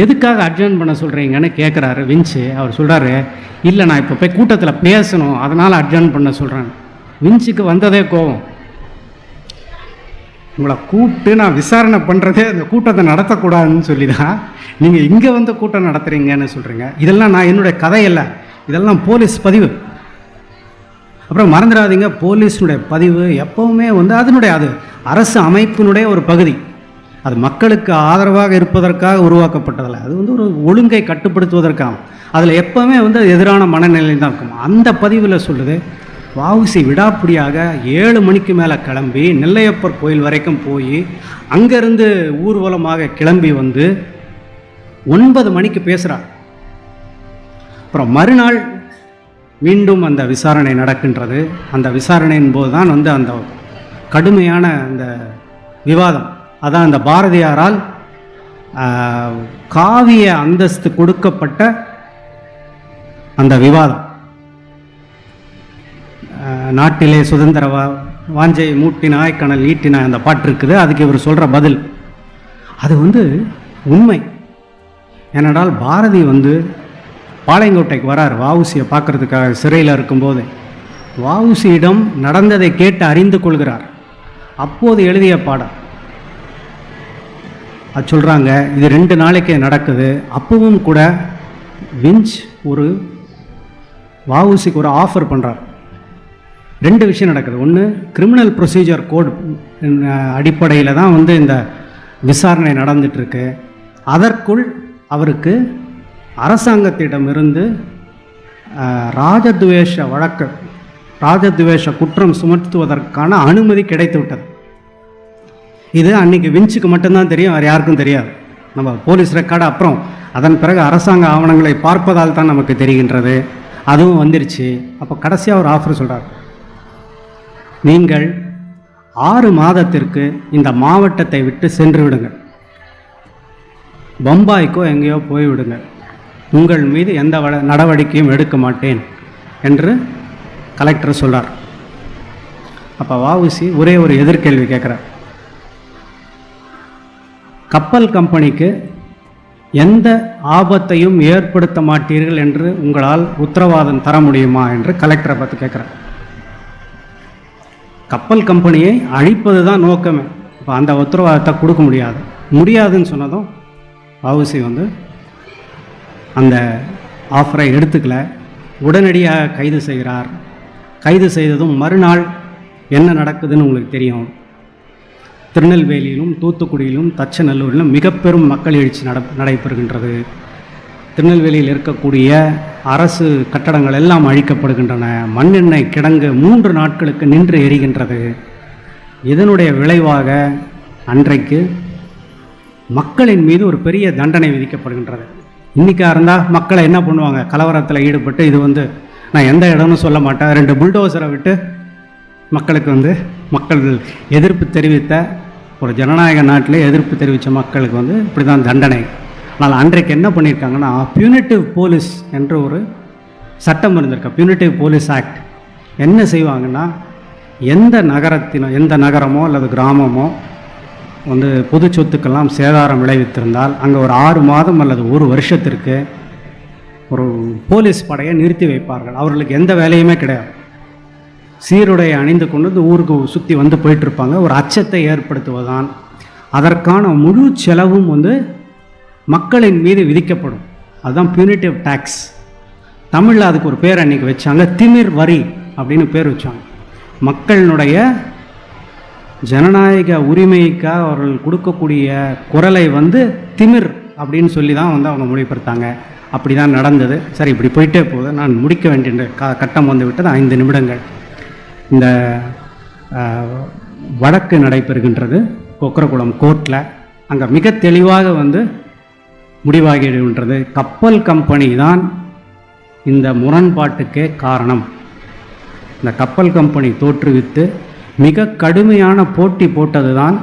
எதுக்காக அட்ஜர்ன் பண்ண சொல்கிறீங்கன்னு கேட்குறாரு வின்ச்சு. அவர் சொல்கிறாரு, இல்லை நான் இப்போ போய் கூட்டத்தில் பேசணும், அதனால் அட்ஜர்ன் பண்ண சொல்கிறேன். வின்ச்சுக்கு வந்ததே கோவம். உங்களை கூப்பிட்டு நான் விசாரணை பண்ணுறதே அந்த கூட்டத்தை நடத்தக்கூடாதுன்னு சொல்லி தான் நீங்கள் இங்கே வந்து கூட்டம் நடத்துகிறீங்கன்னு சொல்கிறீங்க. இதெல்லாம் நான் என்னுடைய கதையில்லை, இதெல்லாம் போலீஸ் பதிவு. அப்புறம் மறந்துடாதீங்க, போலீஸுடைய பதிவு எப்போவுமே வந்து அதனுடைய அது அரசு அமைப்பினுடைய ஒரு பகுதி. அது மக்களுக்கு ஆதரவாக இருப்பதற்காக உருவாக்கப்பட்டதில்லை. அது வந்து ஒரு ஒழுங்கை கட்டுப்படுத்துவதற்காக. அதில் எப்போவுமே வந்து எதிரான மனநிலை தான் இருக்கும். அந்த பதிவில் சொல்லுது, வஉசி விடாப்பிடியாக 7 மணிக்கு மேலே கிளம்பி நெல்லையப்பர் கோயில் வரைக்கும் போய் அங்கேருந்து ஊர்வலமாக கிளம்பி வந்து 9 மணிக்கு பேசுகிறார். அப்புறம் மறுநாள் மீண்டும் அந்த விசாரணை நடக்கின்றது. அந்த விசாரணையின் போது தான் வந்து அந்த கடுமையான அந்த விவாதம், அதான் அந்த பாரதியாரால் காவிய அந்தஸ்து கொடுக்கப்பட்ட அந்த விவாதம். நாட்டிலே சுதந்திர வாஞ்சை மூட்டினாய் கனல் ஈட்டினாய் அந்த பாட்டு இருக்குது. அதுக்கு இவர் சொல்கிற பதில் அது வந்து உண்மை. ஏனென்றால் பாரதி வந்து பாளையங்கோட்டைக்கு வரார் வஉசியை பார்க்குறதுக்காக. சிறையில் இருக்கும்போது வஉசியிடம் நடந்ததை கேட்டு அறிந்து கொள்கிறார். அப்போது எழுதிய பாடம் அது சொல்கிறாங்க, இது 2 நாளைக்கு நடக்குது. அப்பவும் கூட வின்ச் ஒரு வஉசிக்கு ஒரு ஆஃபர் பண்ணுறார். 2 விஷயம் நடக்குது. ஒன்று, கிரிமினல் ப்ரொசீஜர் கோட் அடிப்படையில் தான் வந்து இந்த விசாரணை நடந்துகிட்ருக்கு. அதற்குள் அவருக்கு அரசாங்கத்திடமிருந்து ராஜத்வேஷ வழக்கு, ராஜத்வேஷ குற்றம் சுமத்துவதற்கான அனுமதி கிடைத்து விட்டது. இது அன்றைக்கி வின்ச்சுக்கு மட்டும்தான் தெரியும், வேறு யாருக்கும் தெரியாது. நம்ம போலீஸ் ரெக்கார்டு அப்புறம் அதன் பிறகு அரசாங்க ஆவணங்களை பார்ப்பதால் தான் நமக்கு தெரிகின்றது. அதுவும் வந்துருச்சு. அப்போ கடைசியாக ஒரு ஆஃபர் சொல்கிறார், நீங்கள் 6 மாதத்திற்கு இந்த மாவட்டத்தை விட்டு சென்று விடுங்கள், பம்பாய்க்கோ எங்கேயோ போய்விடுங்க, உங்கள் மீது எந்த நடவடிக்கையும் எடுக்க மாட்டேன் என்று கலெக்டர் சொல்கிறார். அப்போ வஉசி ஒரே ஒரு எதிர்கேள்வி கேட்குறார், கப்பல் கம்பெனிக்கு எந்த ஆபத்தையும் ஏற்படுத்த மாட்டீர்கள் என்று உங்களால் உத்தரவாதம் தர முடியுமா என்று கலெக்டரை பார்த்து கேட்குறார். கப்பல் கம்பெனியை அழிப்பது தான் நோக்கமே. இப்போ அந்த உத்தரவாதத்தை கொடுக்க முடியாதுன்னு சொன்னதும் வஉசி வந்து அந்த ஆஃபரை எடுத்துக்கல, உடனடியாக கைது செய்கிறார். கைது செய்ததும் மறுநாள் என்ன நடக்குதுன்னு உங்களுக்கு தெரியும். திருநெல்வேலியிலும் தூத்துக்குடியிலும் தச்சநல்லூரிலும் மிக பெரும் மக்கள் எழுச்சி நடைபெறுகின்றது. திருநெல்வேலியில் இருக்கக்கூடிய அரசு கட்டடங்கள் எல்லாம் அழிக்கப்படுகின்றன. மண்ணெண்ணெய் கிடங்கு 3 நாட்களுக்கு நின்று எரிகின்றது. இதனுடைய விளைவாக அன்றைக்கு மக்களின் மீது ஒரு பெரிய தண்டனை விதிக்கப்படுகின்றது. இன்றைக்காக இருந்தால் மக்களை என்ன பண்ணுவாங்க, கலவரத்தில் ஈடுபட்டு இது வந்து நான் எந்த இடம்னு சொல்ல மாட்டேன், 2 புல்டோசரை விட்டு மக்களுக்கு வந்து மக்கள் எதிர்ப்பு தெரிவித்த ஒரு ஜனநாயக நாட்டிலே எதிர்ப்பு தெரிவித்த மக்களுக்கு வந்து இப்படி தான் தண்டனை. ஆனால் அன்றைக்கு என்ன பண்ணியிருக்காங்கன்னா, பியூனிட்டிவ் போலீஸ் என்று ஒரு சட்டம் இருந்திருக்க, பியூனிட்டிவ் போலீஸ் ஆக்ட். என்ன செய்வாங்கன்னா, எந்த நகரமோ அல்லது கிராமமோ வந்து பொது சொத்துக்கெல்லாம் சேதாரம் விளைவித்திருந்தால் அங்கே ஒரு 6 மாதம் அல்லது 1 வருஷத்திற்கு ஒரு போலீஸ் படையை நிறுத்தி வைப்பார்கள். அவர்களுக்கு எந்த வேலையுமே கிடையாது. சீருடை அணிந்து கொண்டு இந்த ஊருக்கு சுற்றி வந்து போயிட்டுருப்பாங்க. ஒரு அச்சத்தை ஏற்படுத்துவதுதான். அதற்கான முழு செலவும் வந்து மக்களின் மீது விதிக்கப்படும். அதுதான் பியூனிட்டிவ் டேக்ஸ். தமிழில் அதுக்கு ஒரு பேர் அன்றைக்கி வச்சாங்க, திமிர் வரி அப்படின்னு பேர் வச்சாங்க. மக்களினுடைய ஜனநாயக உரிமைக்காக அவர்கள் கொடுக்கக்கூடிய குரலை வந்து திமிர் அப்படின்னு சொல்லி தான் வந்து அவங்க மொழிபெயர்த்தாங்க. அப்படி தான் நடந்தது. சரி, இப்படி போயிட்டே போகுது. நான் முடிக்க வேண்டிய கட்டம் வந்து விட்டது. 5 நிமிடங்கள். இந்த வழக்கு நடைபெறுகின்றது கொக்கரகுளம் கோர்ட்டில். அங்கே மிக தெளிவாக வந்து முடிவாகிடுகின்றது. கப்பல் கம்பெனி தான் இந்த முரண்பாட்டுக்கே காரணம். இந்த கப்பல் கம்பெனி தோற்றுவித்து மிக கடுமையான போட்டி போட்டது தான்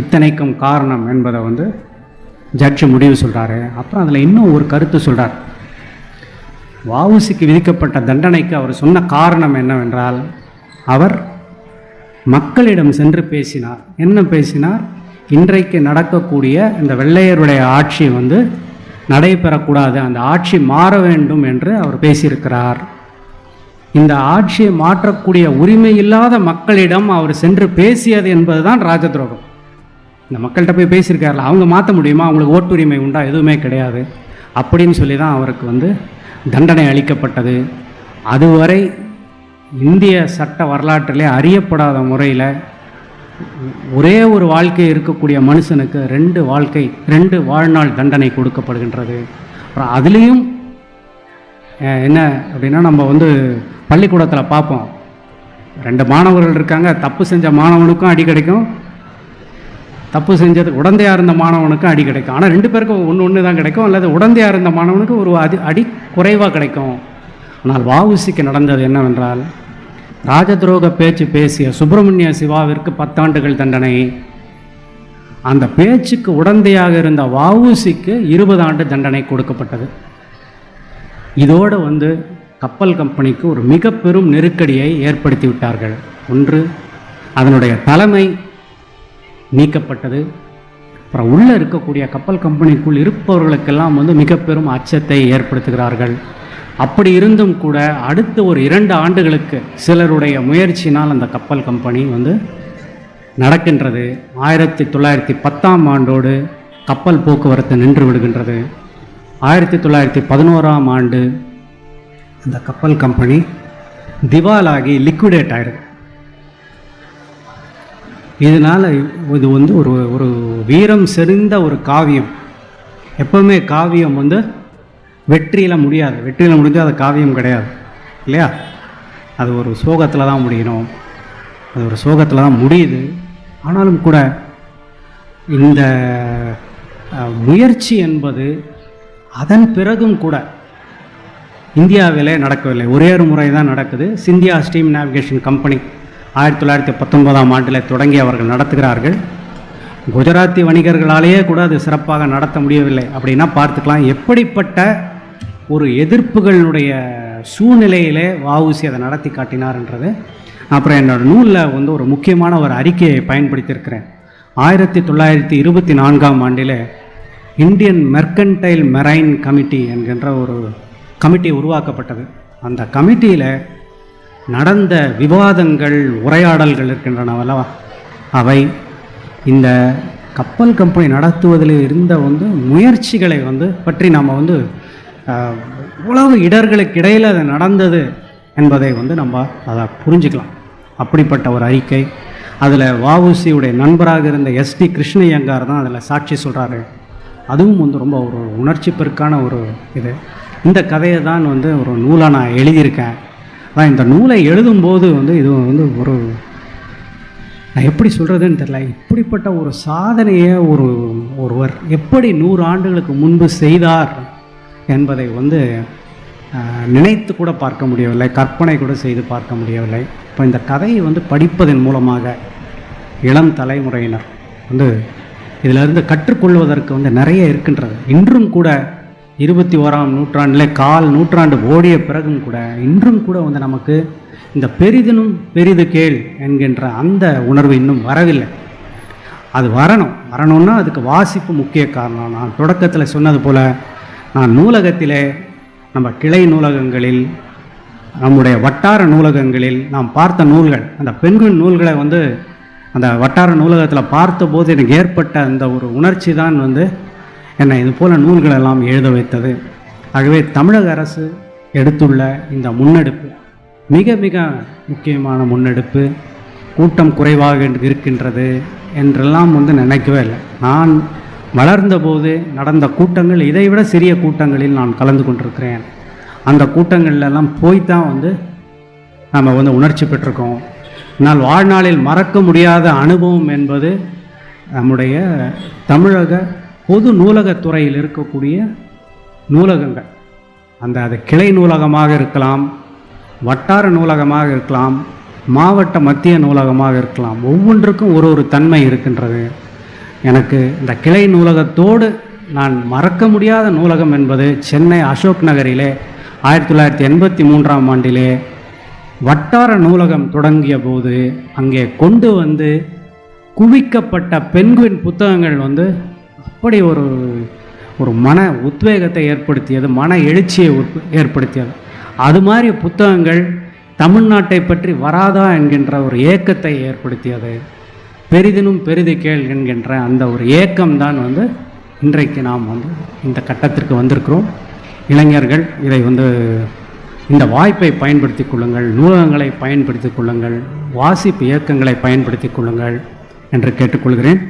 இத்தனைக்கும் காரணம் என்பதை ஜட்ஜு முடிவு சொல்கிறாரு. அப்புறம் அதில் இன்னும் ஒரு கருத்து சொல்கிறார். வஉசிக்கு விதிக்கப்பட்ட தண்டனைக்கு அவர் சொன்ன காரணம் என்னவென்றால், அவர் மக்களிடம் சென்று பேசினார். என்ன பேசினார்? இன்றைக்கு நடக்கக்கூடிய இந்த வெள்ளையருடைய ஆட்சி நடைபெறக்கூடாது, அந்த ஆட்சி மாற வேண்டும் என்று அவர் பேசியிருக்கிறார். இந்த ஆட்சியை மாற்றக்கூடிய உரிமை இல்லாத மக்களிடம் அவர் சென்று பேசியது என்பது தான் ராஜ துரோகம். இந்த மக்கள்கிட்ட போய் பேசியிருக்காருல, அவங்க மாற்ற முடியுமா? அவங்களுக்கு ஓட்டுரிமை உண்டா? எதுவுமே கிடையாது அப்படின்னு சொல்லி தான் அவருக்கு தண்டனை அளிக்கப்பட்டது. அதுவரை இந்திய சட்ட வரலாற்றிலே அறியப்படாத முறையில் ஒரே ஒரு வாழ்க்கை இருக்கக்கூடிய மனுஷனுக்கு 2 வாழ்நாள் தண்டனை கொடுக்கப்படுகின்றது. அப்புறம் அதுலேயும் என்ன அப்படின்னா, நம்ம பள்ளிக்கூடத்தில் பார்ப்போம், 2 மாணவர்கள் இருக்காங்க, தப்பு செஞ்ச மாணவனுக்கும் அடி கிடைக்கும், தப்பு செஞ்சது உடந்தையாக இருந்த மாணவனுக்கும் அடி கிடைக்கும். ஆனால் 2 பேருக்கும் ஒன்று தான் கிடைக்கும், அல்லது உடந்தையாக இருந்த மாணவனுக்கு ஒரு அடி குறைவாக கிடைக்கும். ஆனால் வஉசிக்கு நடந்தது என்னவென்றால், ராஜதுரோக பேச்சு பேசிய சுப்பிரமணிய சிவாவிற்கு 10 ஆண்டுகள் தண்டனை. அந்த பேச்சுக்கு உடந்தையாக இருந்த வஉசிக்கு 20 ஆண்டு தண்டனை கொடுக்கப்பட்டது. இதோடு கப்பல் கம்பெனிக்கு ஒரு மிக பெரும் நெருக்கடியை ஏற்படுத்தி விட்டார்கள். ஒன்று, அதனுடைய தலைமை நீக்கப்பட்டது. அப்புறம் உள்ளே இருக்கக்கூடிய கப்பல் கம்பெனிக்குள் இருப்பவர்களுக்கெல்லாம் மிக பெரும் அச்சத்தை ஏற்படுத்துகிறார்கள். அப்படி இருந்தும் கூட அடுத்த ஒரு 2 ஆண்டுகளுக்கு சிலருடைய முயற்சினால் அந்த கப்பல் கம்பெனி நடக்கின்றது. 1910ஆம் ஆண்டோடு கப்பல் போக்குவரத்து நின்று விடுகின்றது. 1911ஆம் ஆண்டு அந்த கப்பல் கம்பெனி திவாலாகி லிக்விடேட் ஆயிடுது. இதனால் இது ஒரு வீரம் செறிந்த ஒரு காவியம். எப்பவுமே காவியம் வெற்றியில் முடியாது. வெற்றியில் முடிஞ்சால் அது காவியம் கிடையாது இல்லையா? அது ஒரு சோகத்தில் தான் முடியணும். அது ஒரு சோகத்தில் தான் முடியுது. ஆனாலும் கூட இந்த முயற்சி என்பது அதன் பிறகும் கூட இந்தியாவிலே நடக்கவில்லை. ஒரே ஒரு முறை தான் நடக்குது. சிந்தியா ஸ்டீம் நேவிகேஷன் கம்பெனி 1919ஆம் ஆண்டில் தொடங்கி அவர்கள் நடத்துகிறார்கள். குஜராத்தி வணிகர்களாலேயே கூட அது சிறப்பாக நடத்த முடியவில்லை. அப்படின்னா பார்த்துக்கலாம் எப்படிப்பட்ட ஒரு எதிர்ப்புகளுடைய சூழ்நிலையிலே வஉசி அதை நடத்தி காட்டினார்ன்றது. அப்புறம் என்னோடய நூலில் ஒரு முக்கியமான ஒரு அறிக்கையை பயன்படுத்தியிருக்கிறேன். 1924ஆம் ஆண்டில் இந்தியன் மெர்கன்டைல் மெரைன் கமிட்டி என்கின்ற ஒரு கமிட்டி உருவாக்கப்பட்டது. அந்த கமிட்டியில் நடந்த விவாதங்கள், உரையாடல்கள் இருக்கின்றனவல்லவா, அவை இந்த கப்பல் கம்பெனி நடத்துவதில் இருந்த முயற்சிகளை பற்றி நாம் உலக இடர்களுக்கு இடையில் அது நடந்தது என்பதை நம்ம அதை புரிஞ்சுக்கலாம். அப்படிப்பட்ட ஒரு அறிக்கை. அதில் வஉசியுடைய நண்பராக இருந்த எஸ்டி கிருஷ்ணய்யங்கார் தான் அதில் சாட்சி சொல்கிறாரு. அதுவும் ரொம்ப ஒரு உணர்ச்சி பெருக்கான ஒரு இது. இந்த கதையை தான் ஒரு நூலாக நான் எழுதியிருக்கேன். அதான் இந்த நூலை எழுதும்போது இது ஒரு நான் எப்படி சொல்கிறதுன்னு தெரியல. இப்படிப்பட்ட ஒரு சாதனையை ஒருவர் எப்படி 100 ஆண்டுகளுக்கு முன்பு செய்தார் என்பதை நினைத்து கூட பார்க்க முடியவில்லை, கற்பனை கூட செய்து பார்க்க முடியவில்லை. இப்போ இந்த கதையை படிப்பதன் மூலமாக இளம் தலைமுறையினர் இதிலிருந்து கற்றுக்கொள்வதற்கு நிறைய இருக்கின்றது. இன்றும் கூட 21ஆம் நூற்றாண்டில் 1/4 நூற்றாண்டு ஓடிய பிறகும் கூட இன்றும் கூட நமக்கு இந்த பெரிதினும் பெரிது கேள் என்கின்ற அந்த உணர்வு இன்னும் வரவில்லை. அது வரணும்னா அதுக்கு வாசிப்பு முக்கிய காரணம். நான் தொடக்கத்தில் சொன்னது போல், நான் நூலகத்திலே, நம்ம கிளை நூலகங்களில், நம்முடைய வட்டார நூலகங்களில் நாம் பார்த்த நூல்கள், அந்த பெண்குயின் நூல்களை அந்த வட்டார நூலகத்தில் பார்த்தபோது எனக்கு ஏற்பட்ட அந்த ஒரு உணர்ச்சி தான் என்னை இது போல் நூல்களெல்லாம் எழுத வைத்தது. ஆகவே தமிழக அரசு எடுத்துள்ள இந்த முன்னெடுப்பு மிக மிக முக்கியமான முன்னெடுப்பு. கூட்டம் குறைவாக இருக்கின்றது என்றெல்லாம் நினைக்கவே இல்லை. நான் வளர்ந்தபோது நடந்த கூட்டங்கள், இதைவிட சிறிய கூட்டங்களில் நான் கலந்து கொண்டிருக்கிறேன். அந்த கூட்டங்கள்லாம் போய்தான் நம்ம உணர்ச்சி பெற்றிருக்கோம். ஆனால் வாழ்நாளில் மறக்க முடியாத அனுபவம் என்பது நம்முடைய தமிழக பொது நூலகத்துறையில் இருக்கக்கூடிய நூலகங்கள், அது கிளை நூலகமாக இருக்கலாம், வட்டார நூலகமாக இருக்கலாம், மாவட்ட மத்திய நூலகமாக இருக்கலாம். ஒவ்வொன்றுக்கும் ஒரு தன்மை இருக்கின்றது. எனக்கு இந்த கிளை நூலகத்தோடு நான் மறக்க முடியாத நூலகம் என்பது சென்னை அசோக் நகரிலே 1983ஆம் ஆண்டிலே வட்டார நூலகம் தொடங்கிய போது அங்கே கொண்டு வந்து குவிக்கப்பட்ட பெண்குயின் புத்தகங்கள் அப்படி ஒரு மன உத்வேகத்தை ஏற்படுத்தியது, மன எழுச்சியை ஏற்படுத்தியது. அது மாதிரி புத்தகங்கள் தமிழ்நாட்டை பற்றி வராதா என்கின்ற ஒரு ஏக்கத்தை ஏற்படுத்தியது. பெரிதினும் பெரிது கேள் என்கின்ற அந்த ஒரு ஏக்கம்தான் இன்றைக்கு நாம் இந்த கட்டத்திற்கு வந்திருக்கிறோம். இளைஞர்கள் இதை இந்த வாய்ப்பை பயன்படுத்தி கொள்ளுங்கள், நூலகங்களை பயன்படுத்தி கொள்ளுங்கள், வாசிப்பு இயக்கங்களை பயன்படுத்தி கொள்ளுங்கள் என்று கேட்டுக்கொள்கிறேன்.